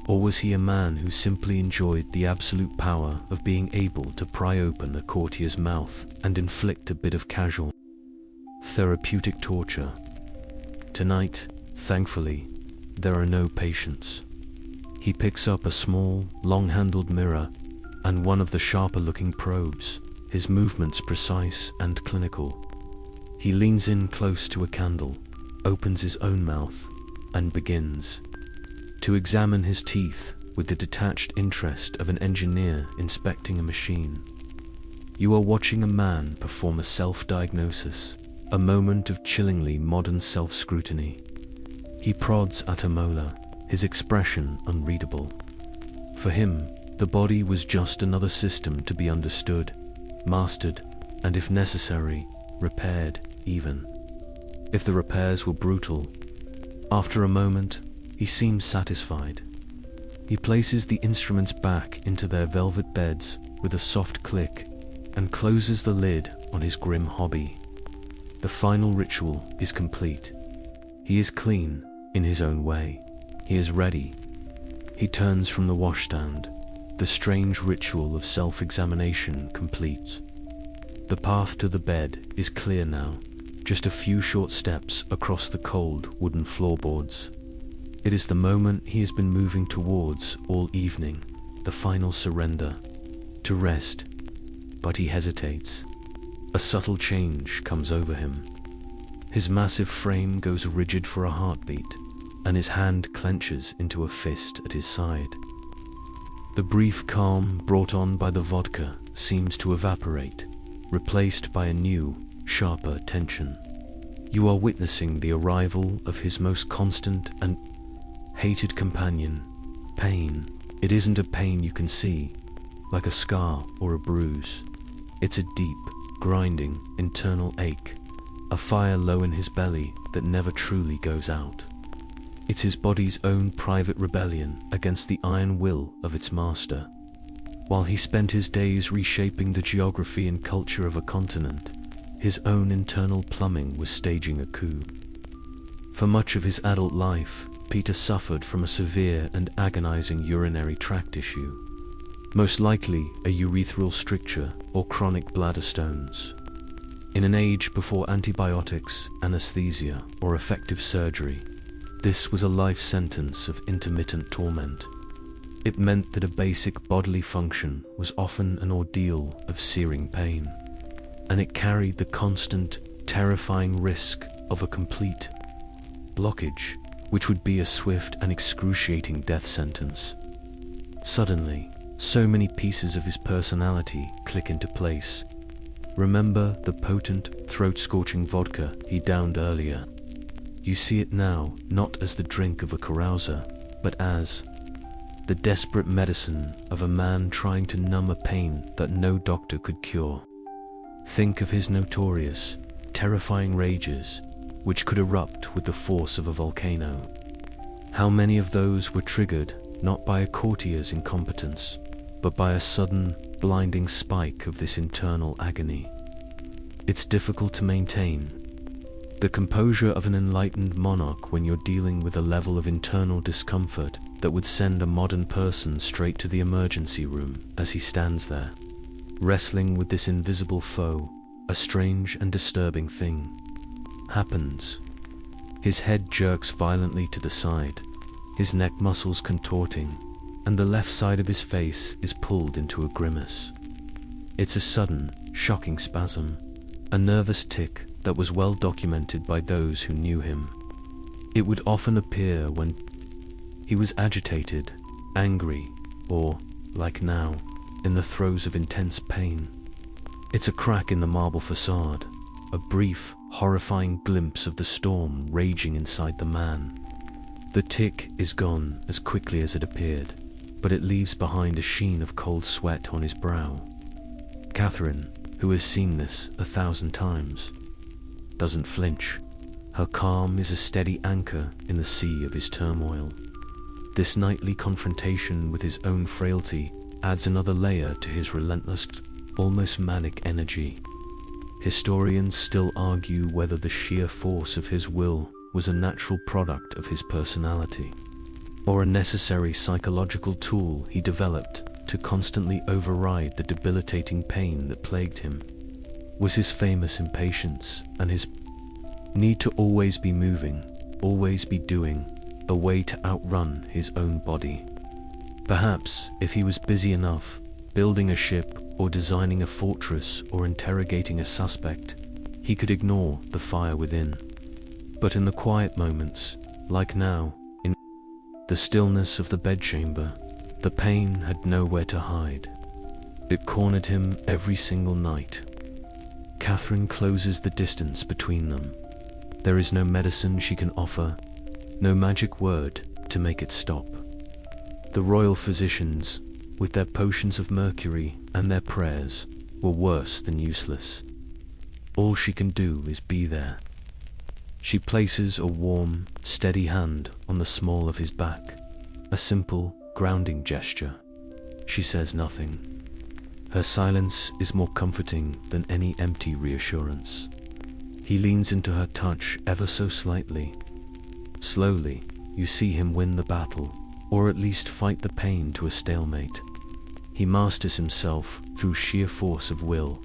Or was he a man who simply enjoyed the absolute power of being able to pry open a courtier's mouth and inflict a bit of casual, therapeutic torture? Tonight, thankfully, there are no patients. He picks up a small, long-handled mirror and one of the sharper-looking probes, his movements precise and clinical. He leans in close to a candle, opens his own mouth, and begins to examine his teeth with the detached interest of an engineer inspecting a machine. You are watching a man perform a self-diagnosis, a moment of chillingly modern self-scrutiny. He prods at a molar, his expression unreadable. For him, the body was just another system to be understood, mastered, and if necessary, repaired even. If the repairs were brutal, after a moment, he seems satisfied. He places the instruments back into their velvet beds with a soft click and closes the lid on his grim hobby. The final ritual is complete. He is clean in his own way. He is ready. He turns from the washstand, the strange ritual of self-examination complete. The path to the bed is clear now, just a few short steps across the cold wooden floorboards. It is the moment he has been moving towards all evening, the final surrender, to rest, but he hesitates. A subtle change comes over him. His massive frame goes rigid for a heartbeat, and his hand clenches into a fist at his side. The brief calm brought on by the vodka seems to evaporate, replaced by a new, sharper tension. You are witnessing the arrival of his most constant and hated companion, pain. It isn't a pain you can see, like a scar or a bruise. It's a deep, grinding, internal ache, a fire low in his belly that never truly goes out. It's his body's own private rebellion against the iron will of its master. While he spent his days reshaping the geography and culture of a continent, his own internal plumbing was staging a coup. For much of his adult life, Peter suffered from a severe and agonizing urinary tract issue, most likely a urethral stricture or chronic bladder stones. In an age before antibiotics, anesthesia, or effective surgery, this was a life sentence of intermittent torment. It meant that a basic bodily function was often an ordeal of searing pain, and it carried the constant, terrifying risk of a complete blockage, which would be a swift and excruciating death sentence. Suddenly, so many pieces of his personality click into place. Remember the potent, throat-scorching vodka he downed earlier? You see it now not as the drink of a carouser, but as the desperate medicine of a man trying to numb a pain that no doctor could cure. Think of his notorious, terrifying rages, which could erupt with the force of a volcano. How many of those were triggered not by a courtier's incompetence, but by a sudden, blinding spike of this internal agony? It's difficult to maintain the composure of an enlightened monarch when you're dealing with a level of internal discomfort that would send a modern person straight to the emergency room. As he stands there, wrestling with this invisible foe, a strange and disturbing thing happens. His head jerks violently to the side, his neck muscles contorting, and the left side of his face is pulled into a grimace. It's a sudden, shocking spasm, a nervous tic that was well documented by those who knew him. It would often appear when he was agitated, angry, or, like now, in the throes of intense pain. It's a crack in the marble facade, a brief, horrifying glimpse of the storm raging inside the man. The tic is gone as quickly as it appeared, but it leaves behind a sheen of cold sweat on his brow. Catherine, who has seen this 1,000 times, doesn't flinch. Her calm is a steady anchor in the sea of his turmoil. This nightly confrontation with his own frailty adds another layer to his relentless, almost manic energy. Historians still argue whether the sheer force of his will was a natural product of his personality, or a necessary psychological tool he developed to constantly override the debilitating pain that plagued him. Was his famous impatience and his need to always be moving, always be doing, a way to outrun his own body? Perhaps, if he was busy enough, building a ship or designing a fortress or interrogating a suspect, he could ignore the fire within. But in the quiet moments, like now, in the stillness of the bedchamber, the pain had nowhere to hide. It cornered him every single night. Catherine closes the distance between them. There is no medicine she can offer, no magic word to make it stop. The royal physicians, with their potions of mercury and their prayers, were worse than useless. All she can do is be there. She places a warm, steady hand on the small of his back, a simple, grounding gesture. She says nothing. Her silence is more comforting than any empty reassurance. He leans into her touch ever so slightly. Slowly, you see him win the battle, or at least fight the pain to a stalemate. He masters himself through sheer force of will.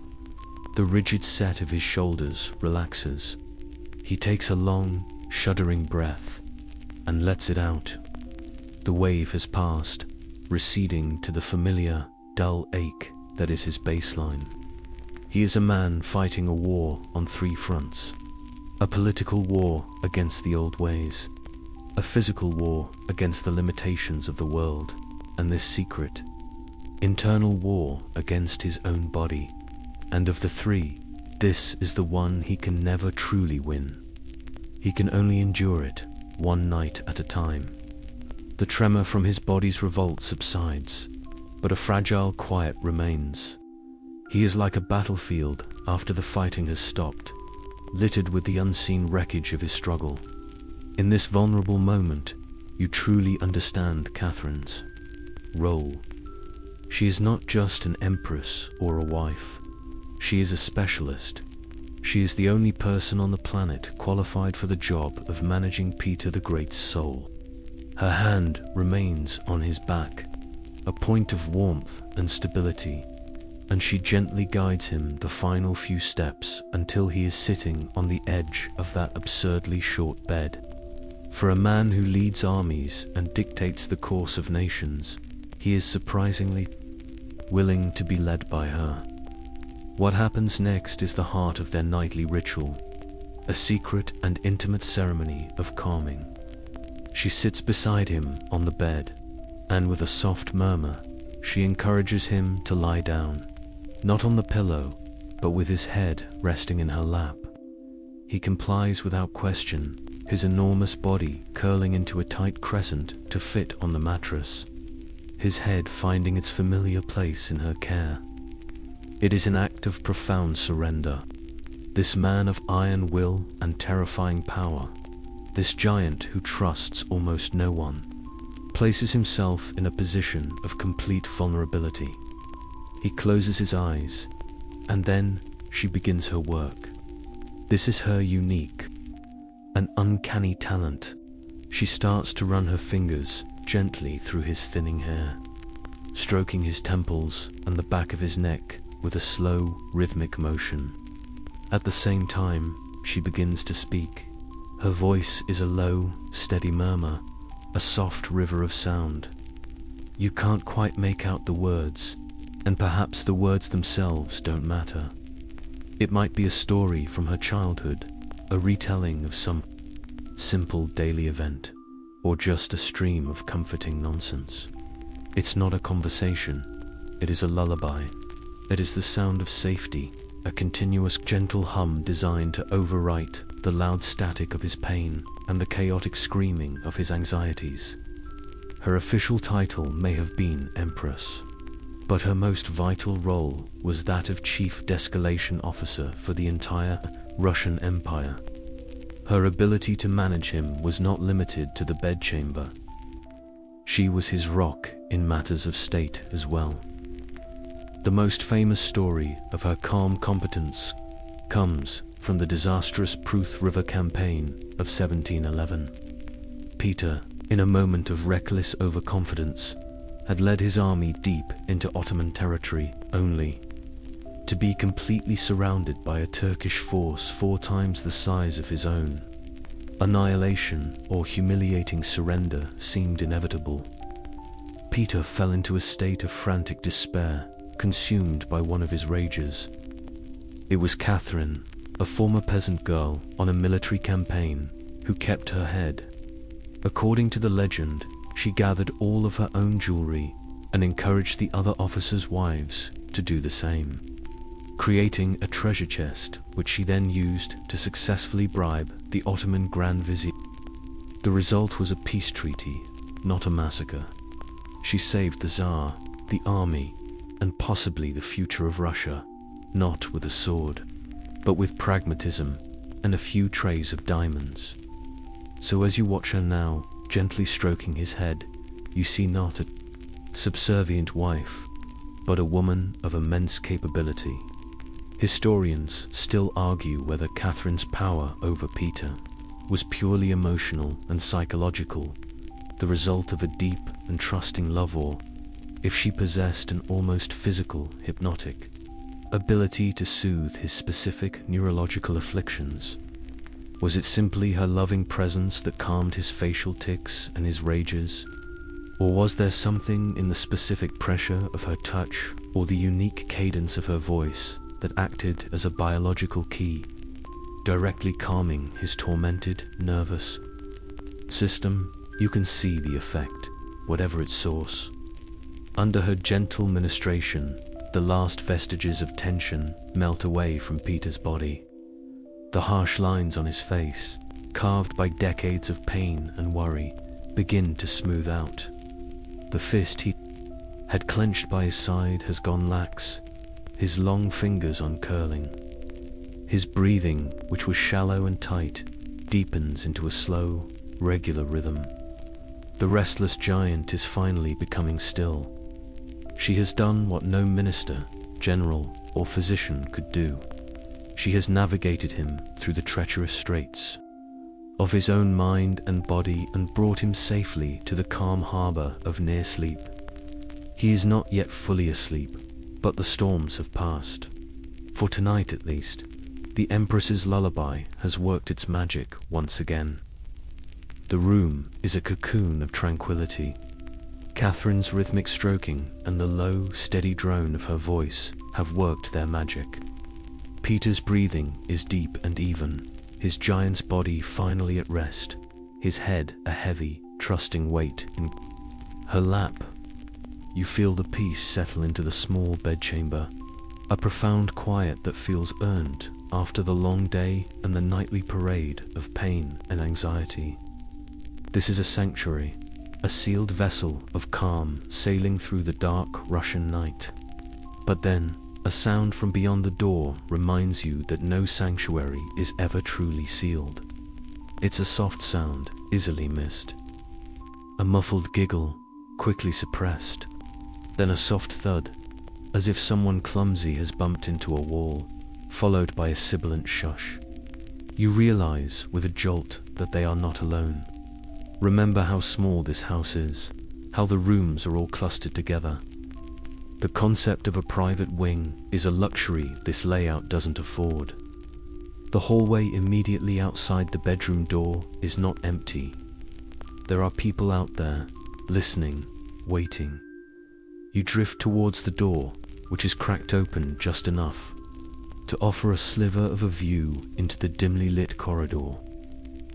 The rigid set of his shoulders relaxes. He takes a long, shuddering breath and lets it out. The wave has passed, receding to the familiar, dull ache that is his baseline. He is a man fighting a war on 3 fronts. A political war against the old ways, a physical war against the limitations of the world, and this secret, internal war against his own body. And of the 3, this is the one he can never truly win. He can only endure it, one night at a time. The tremor from his body's revolt subsides, but a fragile quiet remains. He is like a battlefield after the fighting has stopped, littered with the unseen wreckage of his struggle. In this vulnerable moment, you truly understand Catherine's role. She is not just an empress or a wife. She is a specialist. She is the only person on the planet qualified for the job of managing Peter the Great's soul. Her hand remains on his back, a point of warmth and stability, and she gently guides him the final few steps until he is sitting on the edge of that absurdly short bed. For a man who leads armies and dictates the course of nations, he is surprisingly willing to be led by her. What happens next is the heart of their nightly ritual, a secret and intimate ceremony of calming. She sits beside him on the bed, and with a soft murmur, she encourages him to lie down, not on the pillow, but with his head resting in her lap. He complies without question, his enormous body curling into a tight crescent to fit on the mattress. his head finding its familiar place in her care. It is an act of profound surrender. This man of iron will and terrifying power, this giant who trusts almost no one, places himself in a position of complete vulnerability. He closes his eyes, and then she begins her work. This is her unique, an uncanny talent. She starts to run her fingers gently through his thinning hair, stroking his temples and the back of his neck with a slow, rhythmic motion. At the same time, she begins to speak. Her voice is a low, steady murmur, a soft river of sound. You can't quite make out the words, and perhaps the words themselves don't matter. It might be a story from her childhood, a retelling of some simple daily event, or just a stream of comforting nonsense. It's not a conversation, it is a lullaby. It is the sound of safety, a continuous gentle hum designed to overwrite the loud static of his pain and the chaotic screaming of his anxieties. Her official title may have been Empress, but her most vital role was that of Chief De-escalation Officer for the entire Russian Empire. Her ability to manage him was not limited to the bedchamber. She was his rock in matters of state as well. The most famous story of her calm competence comes from the disastrous Pruth River campaign of 1711. Peter, in a moment of reckless overconfidence, had led his army deep into Ottoman territory only to be completely surrounded by a Turkish force 4 times the size of his own. Annihilation or humiliating surrender seemed inevitable. Peter fell into a state of frantic despair, consumed by one of his rages. It was Catherine, a former peasant girl on a military campaign, who kept her head. According to the legend, she gathered all of her own jewelry and encouraged the other officers' wives to do the same, creating a treasure chest which she then used to successfully bribe the Ottoman Grand Vizier. The result was a peace treaty, not a massacre. She saved the Tsar, the army, and possibly the future of Russia, not with a sword, but with pragmatism and a few trays of diamonds. So as you watch her now, gently stroking his head, you see not a subservient wife, but a woman of immense capability. Historians still argue whether Catherine's power over Peter was purely emotional and psychological, the result of a deep and trusting love, or if she possessed an almost physical, hypnotic ability to soothe his specific neurological afflictions. Was it simply her loving presence that calmed his facial tics and his rages? Or was there something in the specific pressure of her touch or the unique cadence of her voice that acted as a biological key, directly calming his tormented, nervous system? You can see the effect, whatever its source. Under her gentle ministration, the last vestiges of tension melt away from Peter's body. The harsh lines on his face, carved by decades of pain and worry, begin to smooth out. The fist he had clenched by his side has gone lax, his long fingers uncurling. His breathing, which was shallow and tight, deepens into a slow, regular rhythm. The restless giant is finally becoming still. She has done what no minister, general, or physician could do. She has navigated him through the treacherous straits of his own mind and body and brought him safely to the calm harbor of near sleep. He is not yet fully asleep, but the storms have passed. For tonight at least, the Empress's lullaby has worked its magic once again. The room is a cocoon of tranquility. Catherine's rhythmic stroking and the low, steady drone of her voice have worked their magic. Peter's breathing is deep and even, his giant's body finally at rest, his head a heavy, trusting weight in her lap. You feel the peace settle into the small bedchamber, a profound quiet that feels earned after the long day and the nightly parade of pain and anxiety. This is a sanctuary, a sealed vessel of calm sailing through the dark Russian night. But then, a sound from beyond the door reminds you that no sanctuary is ever truly sealed. It's a soft sound, easily missed. A muffled giggle, quickly suppressed. Then a soft thud, as if someone clumsy has bumped into a wall, followed by a sibilant shush. You realize with a jolt that they are not alone. Remember how small this house is, how the rooms are all clustered together. The concept of a private wing is a luxury this layout doesn't afford. The hallway immediately outside the bedroom door is not empty. There are people out there, listening, waiting. You drift towards the door, which is cracked open just enough to offer a sliver of a view into the dimly lit corridor.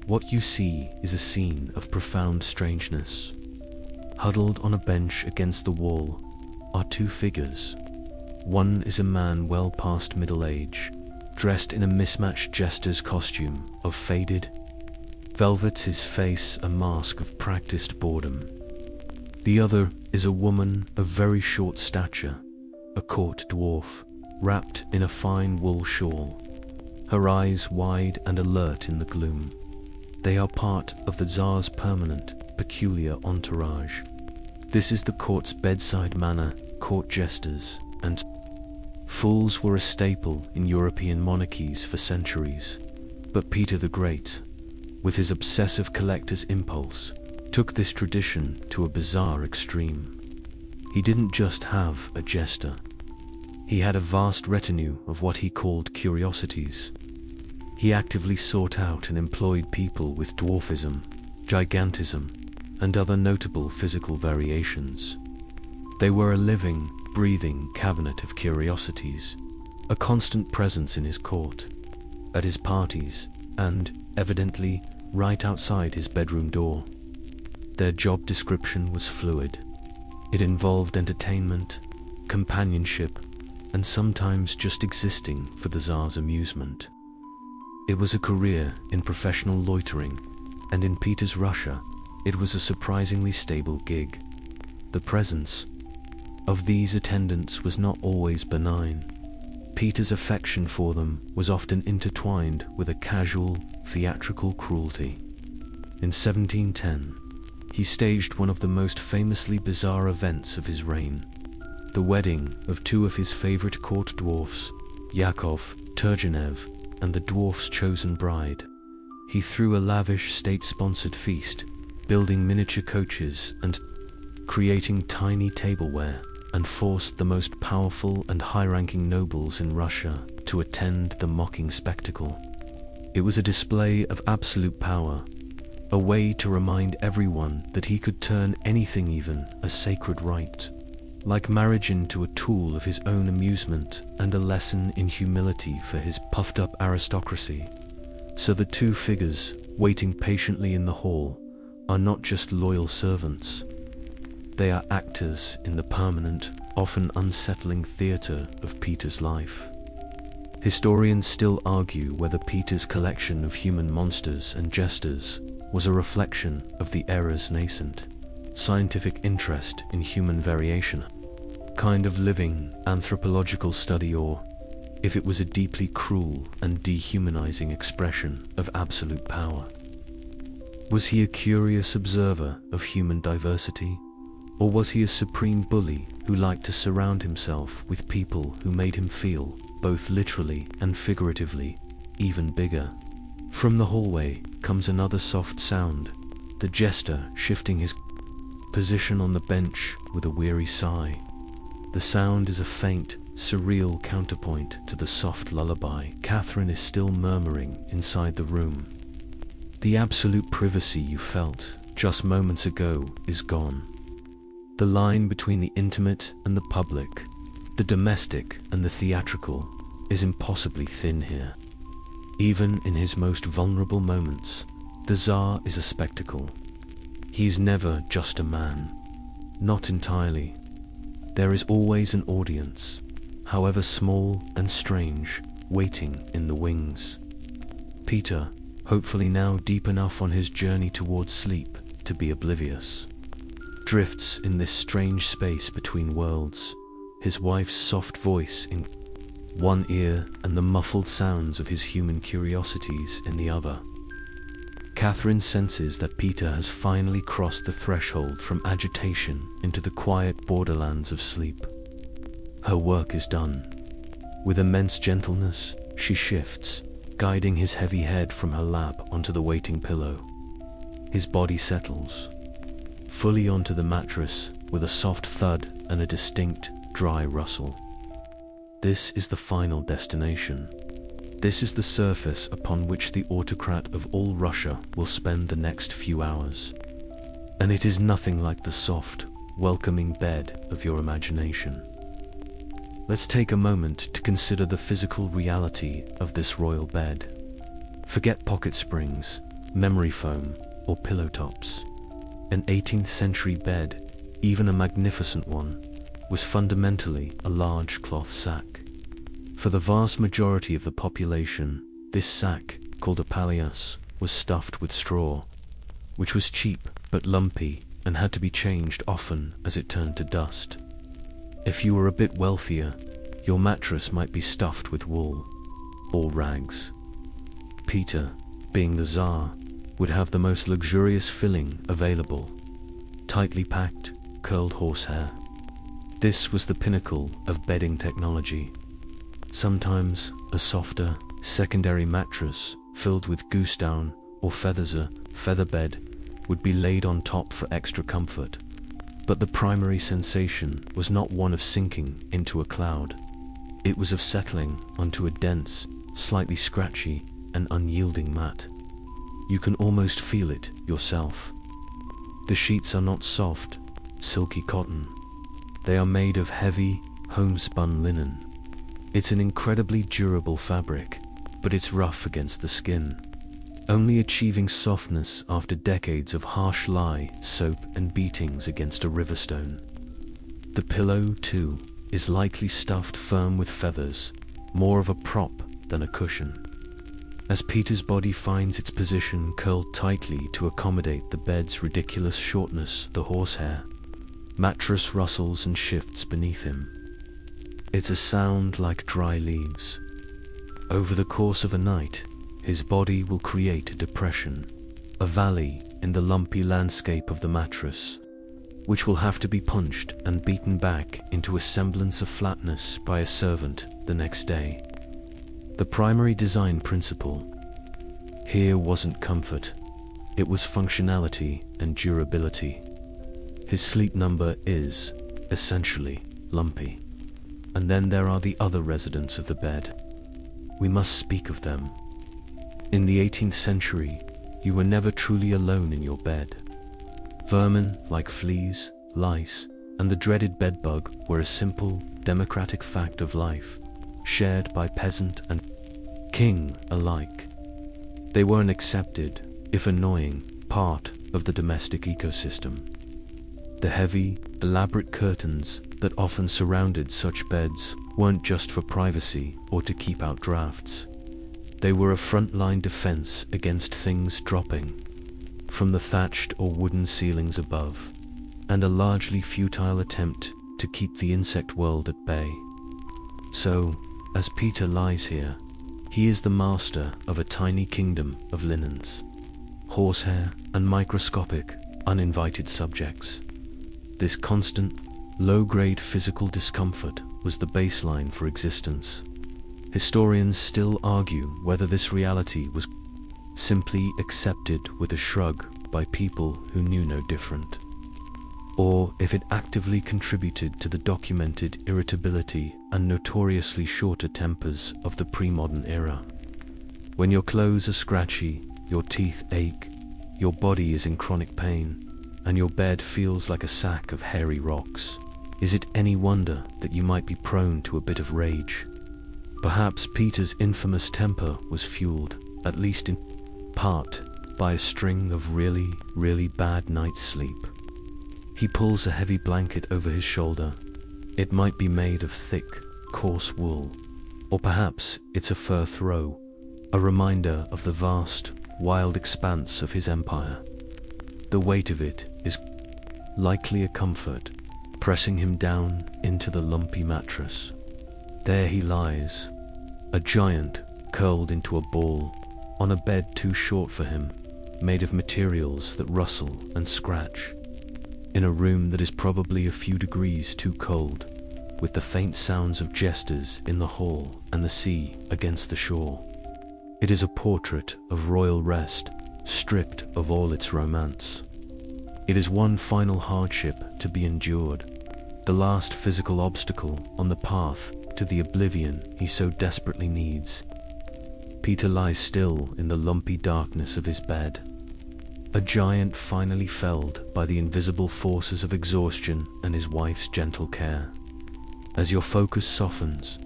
What you see is a scene of profound strangeness. Huddled on a bench against the wall are two figures. One is a man well past middle age, dressed in a mismatched jester's costume of faded velvet, his face a mask of practiced boredom. The other is a woman of very short stature, a court dwarf, wrapped in a fine wool shawl, her eyes wide and alert in the gloom. They are part of the Tsar's permanent, peculiar entourage. This is the court's bedside manner. Court jesters and fools were a staple in European monarchies for centuries. But Peter the Great, with his obsessive collector's impulse, took this tradition to a bizarre extreme. He didn't just have a jester. He had a vast retinue of what he called curiosities. He actively sought out and employed people with dwarfism, gigantism, and other notable physical variations. They were a living, breathing cabinet of curiosities, a constant presence in his court, at his parties, and, evidently, right outside his bedroom door. Their job description was fluid. It involved entertainment, companionship, and sometimes just existing for the Tsar's amusement. It was a career in professional loitering, and in Peter's Russia, it was a surprisingly stable gig. The presence of these attendants was not always benign. Peter's affection for them was often intertwined with a casual, theatrical cruelty. In 1710, he staged one of the most famously bizarre events of his reign, the wedding of two of his favorite court dwarfs, Yakov, Turgenev, and the dwarf's chosen bride. He threw a lavish state-sponsored feast, building miniature coaches and creating tiny tableware, and forced the most powerful and high-ranking nobles in Russia to attend the mocking spectacle. It was a display of absolute power, a way to remind everyone that he could turn anything, even a sacred rite, like marriage, into a tool of his own amusement and a lesson in humility for his puffed-up aristocracy. So the two figures, waiting patiently in the hall, are not just loyal servants. They are actors in the permanent, often unsettling theatre of Peter's life. Historians still argue whether Peter's collection of human monsters and jesters was a reflection of the era's nascent scientific interest in human variation, kind of living anthropological study, or if it was a deeply cruel and dehumanizing expression of absolute power. Was he a curious observer of human diversity? Or was he a supreme bully who liked to surround himself with people who made him feel, both literally and figuratively, even bigger? From the hallway comes another soft sound, the jester shifting his position on the bench with a weary sigh. The sound is a faint, surreal counterpoint to the soft lullaby Catherine is still murmuring inside the room. The absolute privacy you felt just moments ago is gone. The line between the intimate and the public, the domestic and the theatrical, is impossibly thin here. Even in his most vulnerable moments, the Tsar is a spectacle. He is never just a man. Not entirely. There is always an audience, however small and strange, waiting in the wings. Peter, hopefully now deep enough on his journey towards sleep to be oblivious, drifts in this strange space between worlds, his wife's soft voice in one ear and the muffled sounds of his human curiosities in the other. Catherine senses that Peter has finally crossed the threshold from agitation into the quiet borderlands of sleep. Her work is done. With immense gentleness, she shifts, guiding his heavy head from her lap onto the waiting pillow. His body settles fully onto the mattress with a soft thud and a distinct, dry rustle. This is the final destination. This is the surface upon which the autocrat of all Russia will spend the next few hours. And it is nothing like the soft, welcoming bed of your imagination. Let's take a moment to consider the physical reality of this royal bed. Forget pocket springs, memory foam, or pillow tops. An 18th century bed, even a magnificent one, was fundamentally a large cloth sack. For the vast majority of the population, this sack, called a palliasse, was stuffed with straw, which was cheap but lumpy and had to be changed often as it turned to dust. If you were a bit wealthier, your mattress might be stuffed with wool or rags. Peter, being the Tsar, would have the most luxurious filling available, tightly packed, curled horsehair. This was the pinnacle of bedding technology. Sometimes a softer, secondary mattress filled with goose down or feathers, a feather bed, would be laid on top for extra comfort. But the primary sensation was not one of sinking into a cloud. It was of settling onto a dense, slightly scratchy and unyielding mat. You can almost feel it yourself. The sheets are not soft, silky cotton. They are made of heavy, homespun linen. It's an incredibly durable fabric, but it's rough against the skin, only achieving softness after decades of harsh lye, soap, and beatings against a river stone. The pillow, too, is likely stuffed firm with feathers, more of a prop than a cushion. As Peter's body finds its position curled tightly to accommodate the bed's ridiculous shortness, the horsehair mattress rustles and shifts beneath him. It's a sound like dry leaves. Over the course of a night, his body will create a depression, a valley in the lumpy landscape of the mattress, which will have to be punched and beaten back into a semblance of flatness by a servant the next day. The primary design principle here wasn't comfort, it was functionality and durability. His sleep number is, essentially, lumpy. And then there are the other residents of the bed. We must speak of them. In the 18th century, you were never truly alone in your bed. Vermin like fleas, lice, and the dreaded bedbug were a simple, democratic fact of life, shared by peasant and king alike. They were an accepted, if annoying, part of the domestic ecosystem. The heavy, elaborate curtains that often surrounded such beds weren't just for privacy or to keep out drafts. They were a front-line defense against things dropping from the thatched or wooden ceilings above, and a largely futile attempt to keep the insect world at bay. So, as Peter lies here, he is the master of a tiny kingdom of linens, horsehair, and microscopic, uninvited subjects. This constant, low-grade physical discomfort was the baseline for existence. Historians still argue whether this reality was simply accepted with a shrug by people who knew no different, or if it actively contributed to the documented irritability and notoriously shorter tempers of the pre-modern era. When your clothes are scratchy, your teeth ache, your body is in chronic pain, and your bed feels like a sack of hairy rocks, is it any wonder that you might be prone to a bit of rage? Perhaps Peter's infamous temper was fueled, at least in part, by a string of really, really bad night's sleep. He pulls a heavy blanket over his shoulder. It might be made of thick, coarse wool, or perhaps it's a fur throw, a reminder of the vast, wild expanse of his empire. The weight of it is likely a comfort, pressing him down into the lumpy mattress. There he lies, a giant curled into a ball, on a bed too short for him, made of materials that rustle and scratch, in a room that is probably a few degrees too cold, with the faint sounds of jesters in the hall and the sea against the shore. It is a portrait of royal rest, stripped of all its romance. It is one final hardship to be endured, the last physical obstacle on the path to the oblivion he so desperately needs. Peter lies still in the lumpy darkness of his bed, a giant finally felled by the invisible forces of exhaustion and his wife's gentle care. As your focus softens,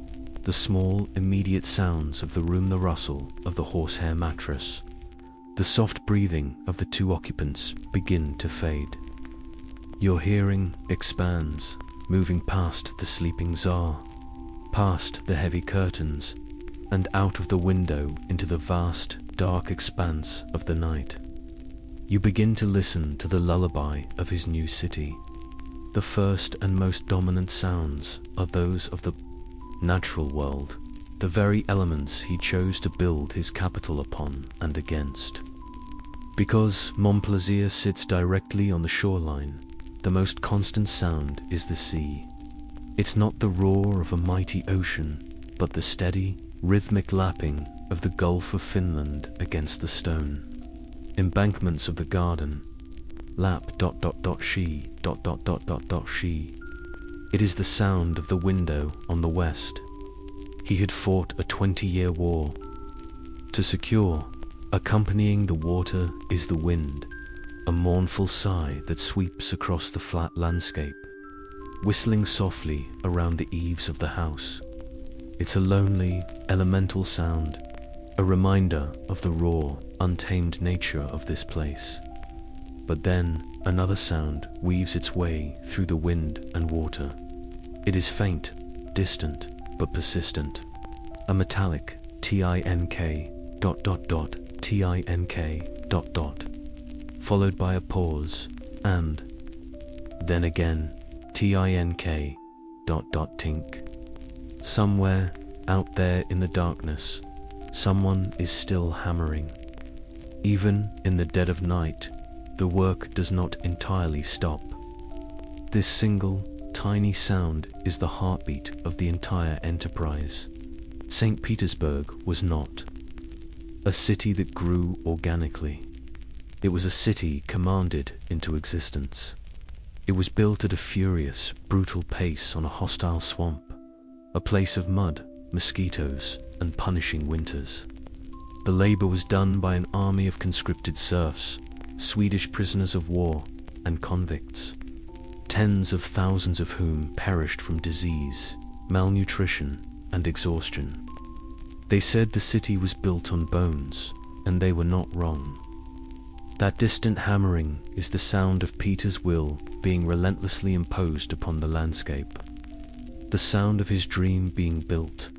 the small, immediate sounds of the room, the rustle of the horsehair mattress, the soft breathing of the two occupants begin to fade. Your hearing expands, moving past the sleeping Tsar, past the heavy curtains, and out of the window into the vast, dark expanse of the night. You begin to listen to the lullaby of his new city. The first and most dominant sounds are those of the natural world, the very elements he chose to build his capital upon and against. Because Montplaisir sits directly on the shoreline, the most constant sound is the sea. It's not the roar of a mighty ocean, but the steady, rhythmic lapping of the Gulf of Finland against the stone embankments of the garden. Lap ... she ... she. It is the sound of the window on the west. He had fought a 20-year war. To secure, accompanying the water is the wind, a mournful sigh that sweeps across the flat landscape, whistling softly around the eaves of the house. It's a lonely, elemental sound, a reminder of the raw, untamed nature of this place. But then, another sound weaves its way through the wind and water. It is faint, distant, but persistent. A metallic tink ... tink ... followed by a pause, and then again tink ... tink. Somewhere out there in the darkness, someone is still hammering. Even in the dead of night, the work does not entirely stop. This single, tiny sound is the heartbeat of the entire enterprise. St. Petersburg was not a city that grew organically. It was a city commanded into existence. It was built at a furious, brutal pace on a hostile swamp, a place of mud, mosquitoes, and punishing winters. The labor was done by an army of conscripted serfs, Swedish prisoners of war, and convicts, tens of thousands of whom perished from disease, malnutrition, and exhaustion. They said the city was built on bones, and they were not wrong. That distant hammering is the sound of Peter's will being relentlessly imposed upon the landscape, the sound of his dream being built,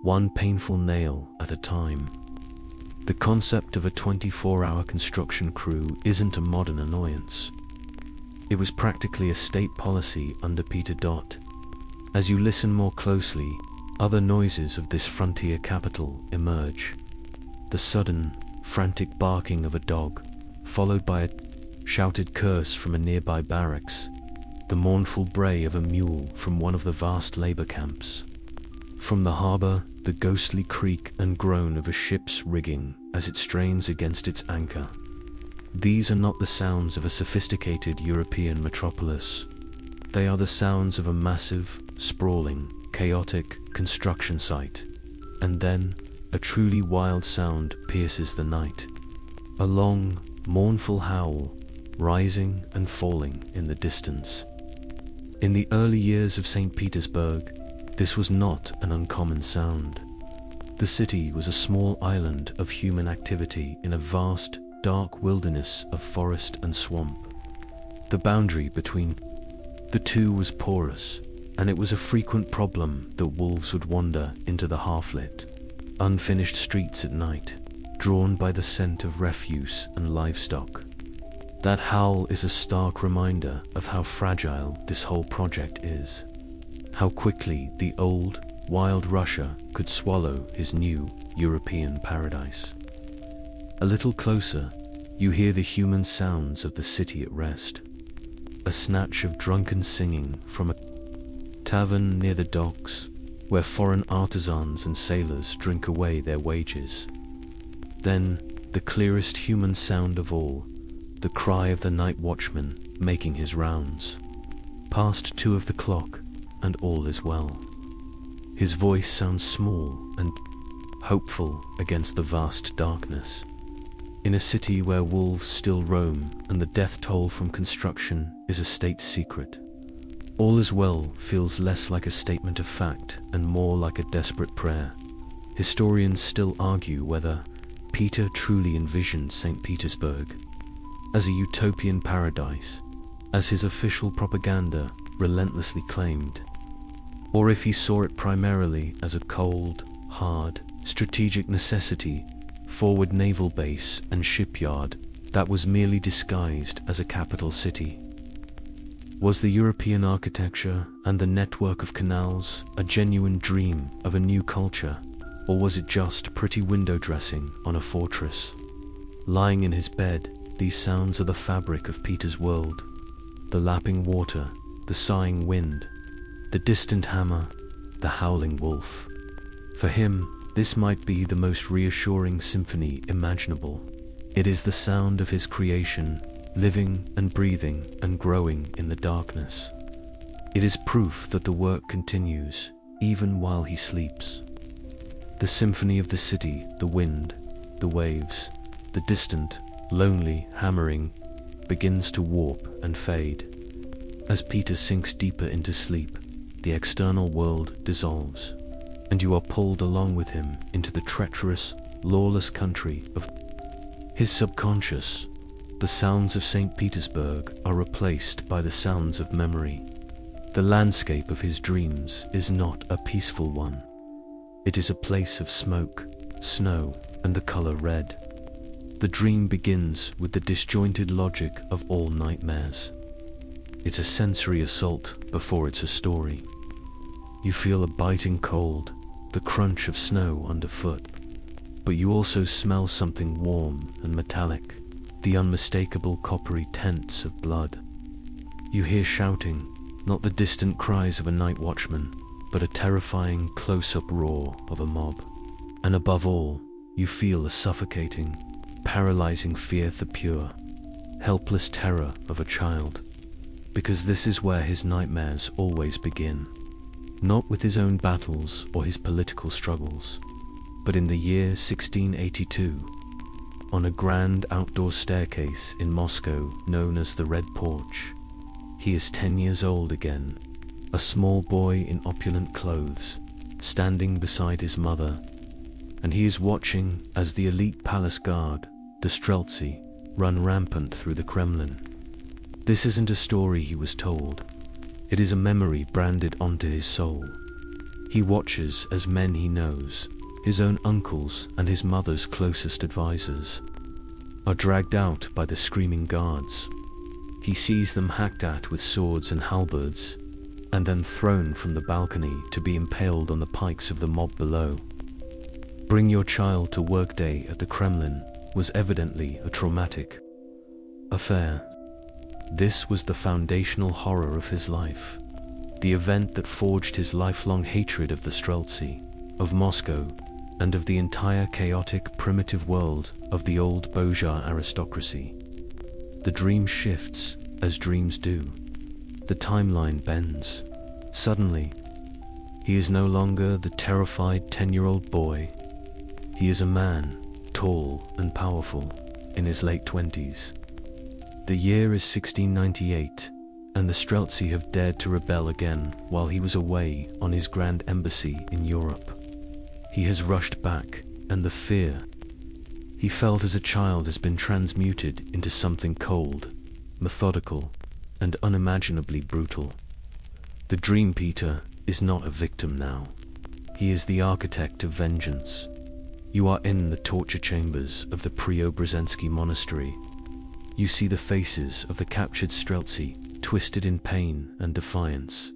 one painful nail at a time. The concept of a 24-hour construction crew isn't a modern annoyance. It was practically a state policy under Peter. As you listen more closely, other noises of this frontier capital emerge. The sudden, frantic barking of a dog, followed by a shouted curse from a nearby barracks, the mournful bray of a mule from one of the vast labor camps. From the harbor, the ghostly creak and groan of a ship's rigging as it strains against its anchor. These are not the sounds of a sophisticated European metropolis. They are the sounds of a massive, sprawling, chaotic construction site. And then, a truly wild sound pierces the night. A long, mournful howl, rising and falling in the distance. In the early years of St. Petersburg, this was not an uncommon sound. The city was a small island of human activity in a vast, dark wilderness of forest and swamp. The boundary between the two was porous, and it was a frequent problem that wolves would wander into the half-lit, unfinished streets at night, drawn by the scent of refuse and livestock. That howl is a stark reminder of how fragile this whole project is. How quickly the old, wild Russia could swallow his new European paradise. A little closer, you hear the human sounds of the city at rest. A snatch of drunken singing from a tavern near the docks, where foreign artisans and sailors drink away their wages. Then, the clearest human sound of all, the cry of the night watchman making his rounds. Past 2 of the clock, and all is well. His voice sounds small and hopeful against the vast darkness. In a city where wolves still roam and the death toll from construction is a state secret, all is well feels less like a statement of fact and more like a desperate prayer. Historians still argue whether Peter truly envisioned St. Petersburg as a utopian paradise, as his official propaganda relentlessly claimed, or if he saw it primarily as a cold, hard, strategic necessity, forward naval base and shipyard that was merely disguised as a capital city. Was the European architecture and the network of canals a genuine dream of a new culture, or was it just pretty window dressing on a fortress? Lying in his bed, these sounds are the fabric of Peter's world. The lapping water, the sighing wind, the distant hammer, the howling wolf. For him, this might be the most reassuring symphony imaginable. It is the sound of his creation, living and breathing and growing in the darkness. It is proof that the work continues, even while he sleeps. The symphony of the city, the wind, the waves, the distant, lonely hammering, begins to warp and fade. As Peter sinks deeper into sleep, the external world dissolves, and you are pulled along with him into the treacherous, lawless country of his subconscious. The sounds of St. Petersburg are replaced by the sounds of memory. The landscape of his dreams is not a peaceful one. It is a place of smoke, snow, and the color red. The dream begins with the disjointed logic of all nightmares. It's a sensory assault before it's a story. You feel a biting cold, the crunch of snow underfoot, but you also smell something warm and metallic, the unmistakable coppery tints of blood. You hear shouting, not the distant cries of a night watchman, but a terrifying close-up roar of a mob. And above all, you feel a suffocating, paralyzing fear, the pure, helpless terror of a child, because this is where his nightmares always begin. Not with his own battles or his political struggles, but in the year 1682, on a grand outdoor staircase in Moscow known as the Red Porch. He is 10 years old again, a small boy in opulent clothes, standing beside his mother, and he is watching as the elite palace guard, the Streltsy, run rampant through the Kremlin. This isn't a story he was told. It is a memory branded onto his soul. He watches as men he knows, his own uncles and his mother's closest advisors, are dragged out by the screaming guards. He sees them hacked at with swords and halberds, and then thrown from the balcony to be impaled on the pikes of the mob below. Bring your child to work day at the Kremlin was evidently a traumatic affair. This was the foundational horror of his life, the event that forged his lifelong hatred of the Streltsy, of Moscow, and of the entire chaotic, primitive world of the old bourgeois aristocracy. The dream shifts, as dreams do. The timeline bends. Suddenly, he is no longer the terrified 10-year-old boy. He is a man, tall and powerful, in his late 20s. The year is 1698, and the Streltsy have dared to rebel again while he was away on his grand embassy in Europe. He has rushed back, and the fear he felt as a child has been transmuted into something cold, methodical, and unimaginably brutal. The Dream Peter is not a victim now. He is the architect of vengeance. You are in the torture chambers of the Preobrazhensky monastery, You see the faces of the captured Streltsy, twisted in pain and defiance.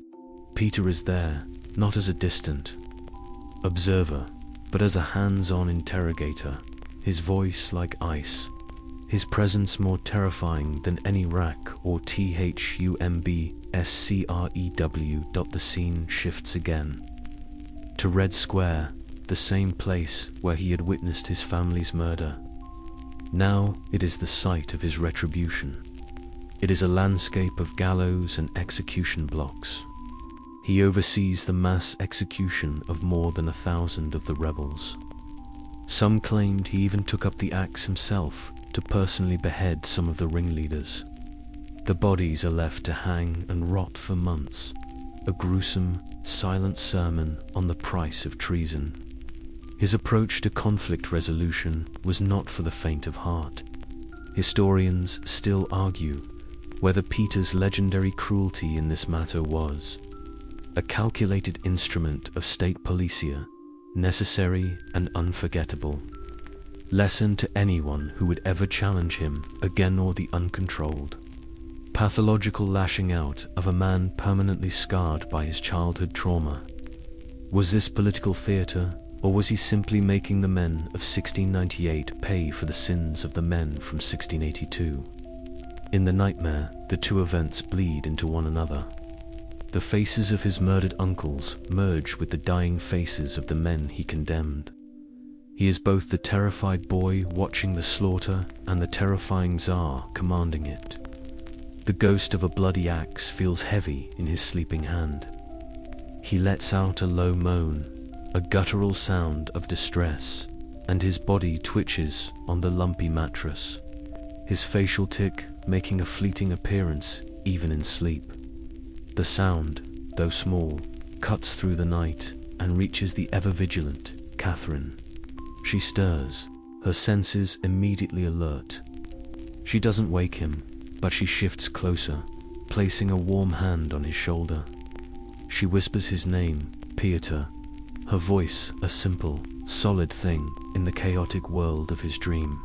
Peter is there, not as a distant observer, but as a hands-on interrogator, his voice like ice, his presence more terrifying than any rack or THUMBSCREW. The scene shifts again to Red Square, the same place where he had witnessed his family's murder. Now it is the site of his retribution. It is a landscape of gallows and execution blocks. He oversees the mass execution of more than 1,000 of the rebels. Some claimed he even took up the axe himself to personally behead some of the ringleaders. The bodies are left to hang and rot for months, a gruesome, silent sermon on the price of treason. His approach to conflict resolution was not for the faint of heart. Historians still argue whether Peter's legendary cruelty in this matter was a calculated instrument of state policia, necessary and unforgettable. Lesson to anyone who would ever challenge him again, or the uncontrolled, pathological lashing out of a man permanently scarred by his childhood trauma. Was this political theatre, or was he simply making the men of 1698 pay for the sins of the men from 1682? In the nightmare, the two events bleed into one another. The faces of his murdered uncles merge with the dying faces of the men he condemned. He is both the terrified boy watching the slaughter and the terrifying Tsar commanding it. The ghost of a bloody axe feels heavy in his sleeping hand. He lets out a low moan, a guttural sound of distress, and his body twitches on the lumpy mattress, his facial tic making a fleeting appearance even in sleep. The sound, though small, cuts through the night and reaches the ever-vigilant Catherine. She stirs, her senses immediately alert. She doesn't wake him, but she shifts closer, placing a warm hand on his shoulder. She whispers his name, Peter, her voice a simple, solid thing in the chaotic world of his dream.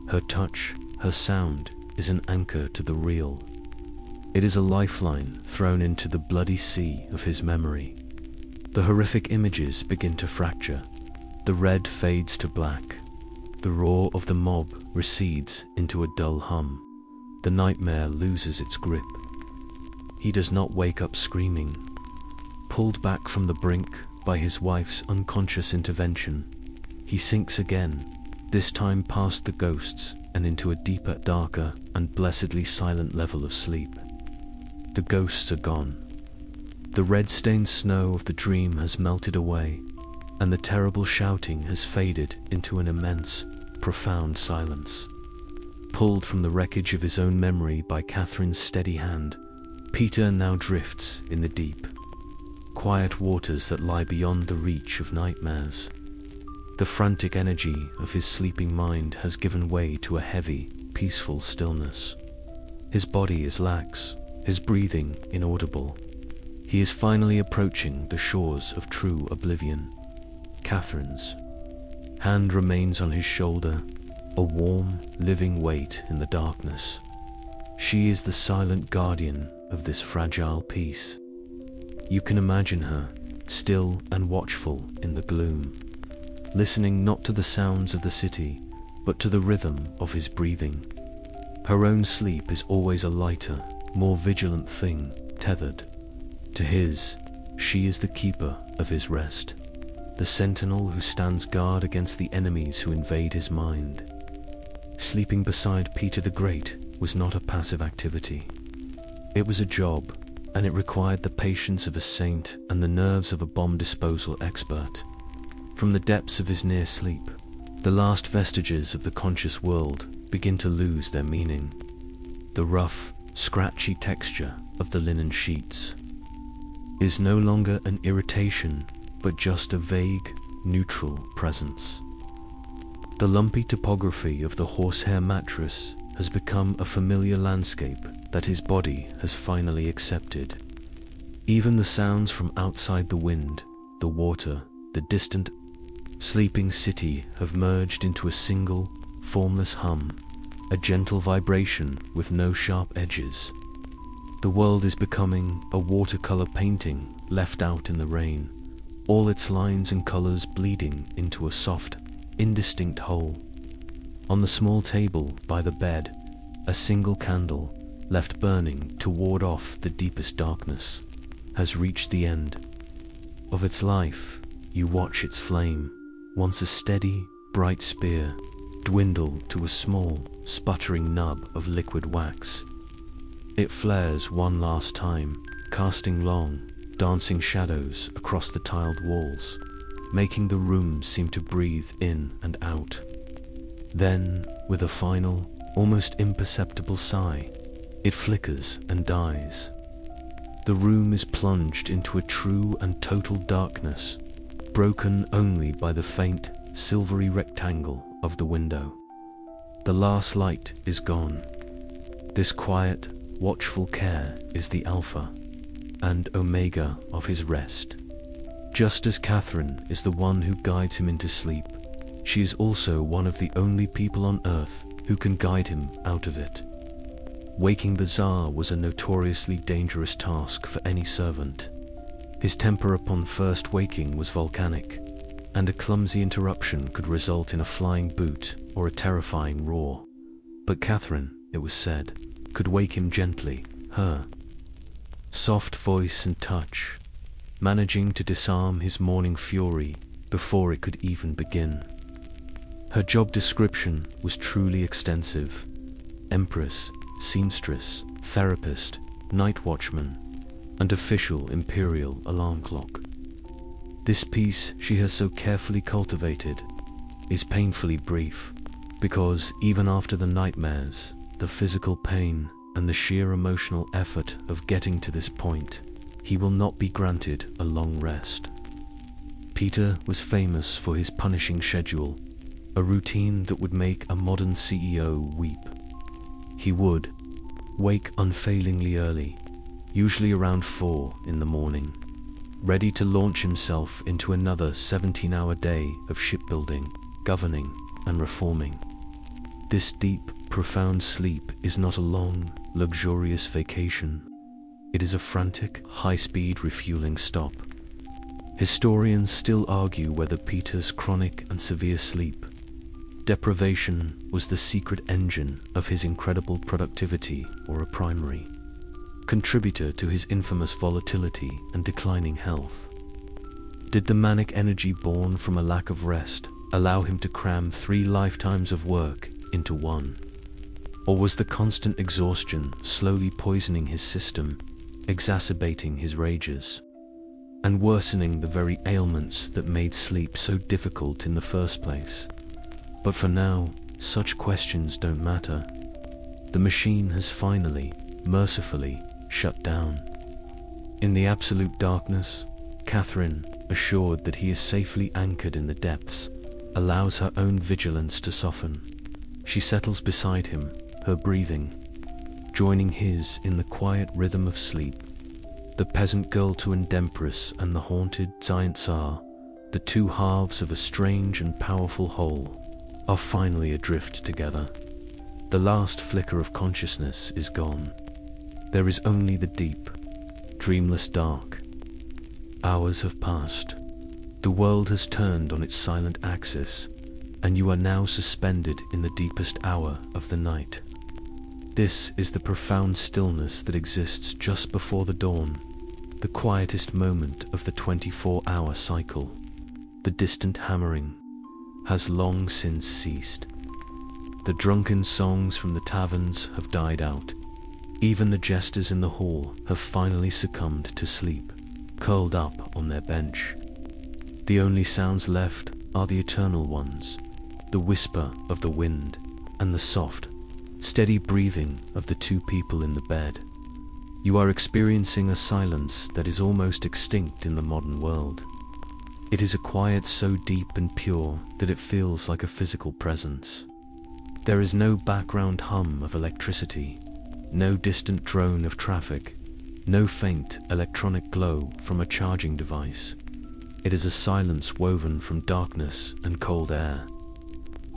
Her touch, her sound, is an anchor to the real. It is a lifeline thrown into the bloody sea of his memory. The horrific images begin to fracture. The red fades to black. The roar of the mob recedes into a dull hum. The nightmare loses its grip. He does not wake up screaming. Pulled back from the brink by his wife's unconscious intervention, he sinks again, this time past the ghosts and into a deeper, darker, and blessedly silent level of sleep. The ghosts are gone. The red-stained snow of the dream has melted away, and the terrible shouting has faded into an immense, profound silence. Pulled from the wreckage of his own memory by Catherine's steady hand, Peter now drifts in the deep, quiet waters that lie beyond the reach of nightmares. The frantic energy of his sleeping mind has given way to a heavy, peaceful stillness. His body is lax, his breathing inaudible. He is finally approaching the shores of true oblivion. Catherine's hand remains on his shoulder, a warm, living weight in the darkness. She is the silent guardian of this fragile peace. You can imagine her, still and watchful in the gloom, listening not to the sounds of the city, but to the rhythm of his breathing. Her own sleep is always a lighter, more vigilant thing, tethered to his. She is the keeper of his rest, the sentinel who stands guard against the enemies who invade his mind. Sleeping beside Peter the Great was not a passive activity. It was a job, and it required the patience of a saint and the nerves of a bomb disposal expert. From the depths of his near sleep, the last vestiges of the conscious world begin to lose their meaning. The rough, scratchy texture of the linen sheets is no longer an irritation, but just a vague, neutral presence. The lumpy topography of the horsehair mattress has become a familiar landscape that his body has finally accepted. Even the sounds from outside the wind, the water, the distant, sleeping city have merged into a single, formless hum, a gentle vibration with no sharp edges. The world is becoming a watercolor painting left out in the rain, all its lines and colors bleeding into a soft, indistinct whole. On the small table by the bed, a single candle, left burning to ward off the deepest darkness, has reached the end of its life. You watch its flame, once a steady, bright spear, dwindle to a small, sputtering nub of liquid wax. It flares one last time, casting long, dancing shadows across the tiled walls, making the room seem to breathe in and out. Then, with a final, almost imperceptible sigh, it flickers and dies. The room is plunged into a true and total darkness, broken only by the faint, silvery rectangle of the window. The last light is gone. This quiet, watchful care is the alpha and omega of his rest. Just as Catherine is the one who guides him into sleep, she is also one of the only people on earth who can guide him out of it. Waking the Tsar was a notoriously dangerous task for any servant. His temper upon first waking was volcanic, and a clumsy interruption could result in a flying boot or a terrifying roar. But Catherine, it was said, could wake him gently, her soft voice and touch, managing to disarm his morning fury before it could even begin. Her job description was truly extensive: empress, seamstress, therapist, night watchman, and official imperial alarm clock. This piece she has so carefully cultivated is painfully brief, because even after the nightmares, the physical pain, and the sheer emotional effort of getting to this point, he will not be granted a long rest. Peter was famous for his punishing schedule, a routine that would make a modern CEO weep. He would wake unfailingly early, usually around 4 in the morning, ready to launch himself into another 17-hour day of shipbuilding, governing, and reforming. This deep, profound sleep is not a long, luxurious vacation. It is a frantic, high-speed refueling stop. Historians still argue whether Peter's chronic and severe sleep deprivation was the secret engine of his incredible productivity or a primary contributor to his infamous volatility and declining health. Did the manic energy born from a lack of rest allow him to cram 3 lifetimes of work into one? Or was the constant exhaustion slowly poisoning his system, exacerbating his rages, and worsening the very ailments that made sleep so difficult in the first place? But for now, such questions don't matter. The machine has finally, mercifully, shut down. In the absolute darkness, Catherine, assured that he is safely anchored in the depths, allows her own vigilance to soften. She settles beside him, her breathing joining his in the quiet rhythm of sleep. The peasant girl to an empress and the haunted giant Tsar, the two halves of a strange and powerful whole, are finally adrift together. The last flicker of consciousness is gone. There is only the deep, dreamless dark. Hours have passed. The world has turned on its silent axis, and you are now suspended in the deepest hour of the night. This is the profound stillness that exists just before the dawn, the quietest moment of the 24-hour cycle. The distant hammering has long since ceased. The drunken songs from the taverns have died out. Even the jesters in the hall have finally succumbed to sleep, curled up on their bench. The only sounds left are the eternal ones, the whisper of the wind and the soft, steady breathing of the two people in the bed. You are experiencing a silence that is almost extinct in the modern world. It is a quiet so deep and pure that it feels like a physical presence. There is no background hum of electricity, no distant drone of traffic, no faint electronic glow from a charging device. It is a silence woven from darkness and cold air.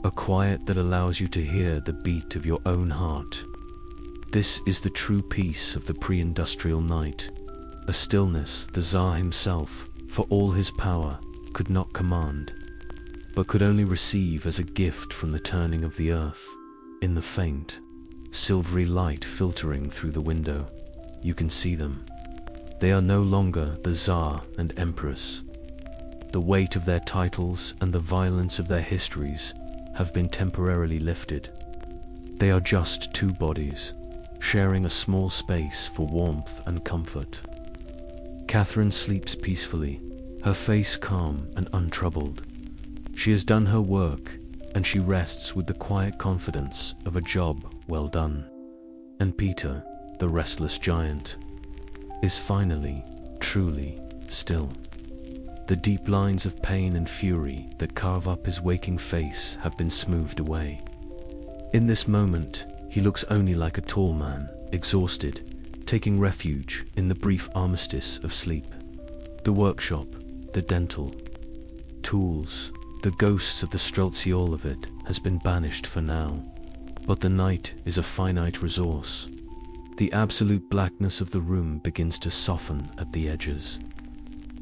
a quiet that allows you to hear the beat of your own heart. This is the true peace of the pre-industrial night, a stillness the Tsar himself, for all his power, could not command, but could only receive as a gift from the turning of the earth. In the faint, silvery light filtering through the window, you can see them. They are no longer the Tsar and Empress. The weight of their titles and the violence of their histories have been temporarily lifted. They are just two bodies, sharing a small space for warmth and comfort. Catherine sleeps peacefully, her face calm and untroubled. She has done her work, and she rests with the quiet confidence of a job well done. And Peter, the restless giant, is finally, truly still. The deep lines of pain and fury that carve up his waking face have been smoothed away. In this moment, he looks only like a tall man, exhausted, taking refuge in the brief armistice of sleep. The workshop, the dental tools, the ghosts of the Streltsy, all of it has been banished for now. But the night is a finite resource. The absolute blackness of the room begins to soften at the edges.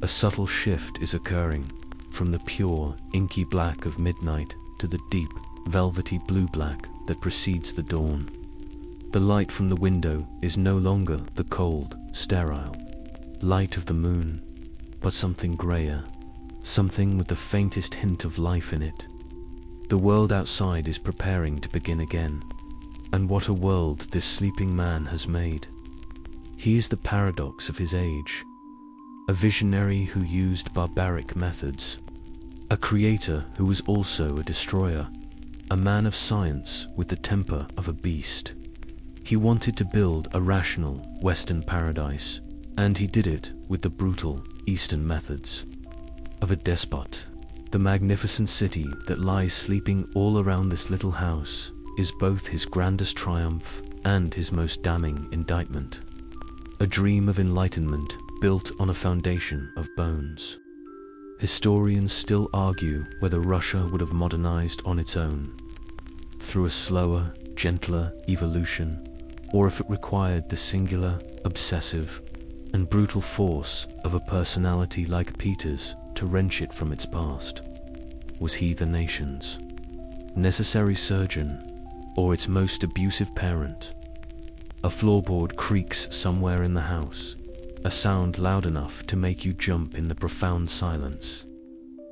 A subtle shift is occurring from the pure, inky black of midnight to the deep, velvety blue-black that precedes the dawn. The light from the window is no longer the cold, sterile light of the moon, but something grayer, something with the faintest hint of life in it. The world outside is preparing to begin again, and what a world this sleeping man has made. He is the paradox of his age, a visionary who used barbaric methods, a creator who was also a destroyer, a man of science with the temper of a beast. He wanted to build a rational Western paradise, and he did it with the brutal Eastern methods of a despot. The magnificent city that lies sleeping all around this little house is both his grandest triumph and his most damning indictment. A dream of enlightenment built on a foundation of bones. Historians still argue whether Russia would have modernized on its own, through a slower, gentler evolution, or if it required the singular, obsessive, and brutal force of a personality like Peter's to wrench it from its past. Was he the nation's necessary surgeon, or its most abusive parent? A floorboard creaks somewhere in the house, a sound loud enough to make you jump in the profound silence.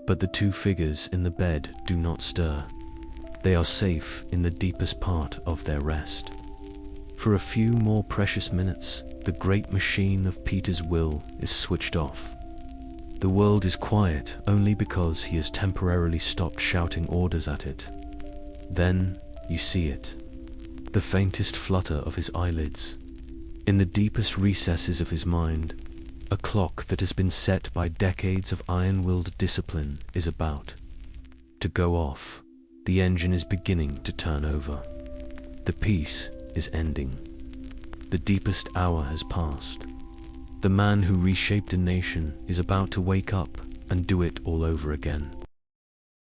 But the two figures in the bed do not stir. They are safe in the deepest part of their rest. For a few more precious minutes, the great machine of Peter's will is switched off. The world is quiet only because he has temporarily stopped shouting orders at it. Then you see it. The faintest flutter of his eyelids. In the deepest recesses of his mind, a clock that has been set by decades of iron-willed discipline is about to go off. The engine is beginning to turn over. The peace is ending. The deepest hour has passed. The man who reshaped a nation is about to wake up and do it all over again.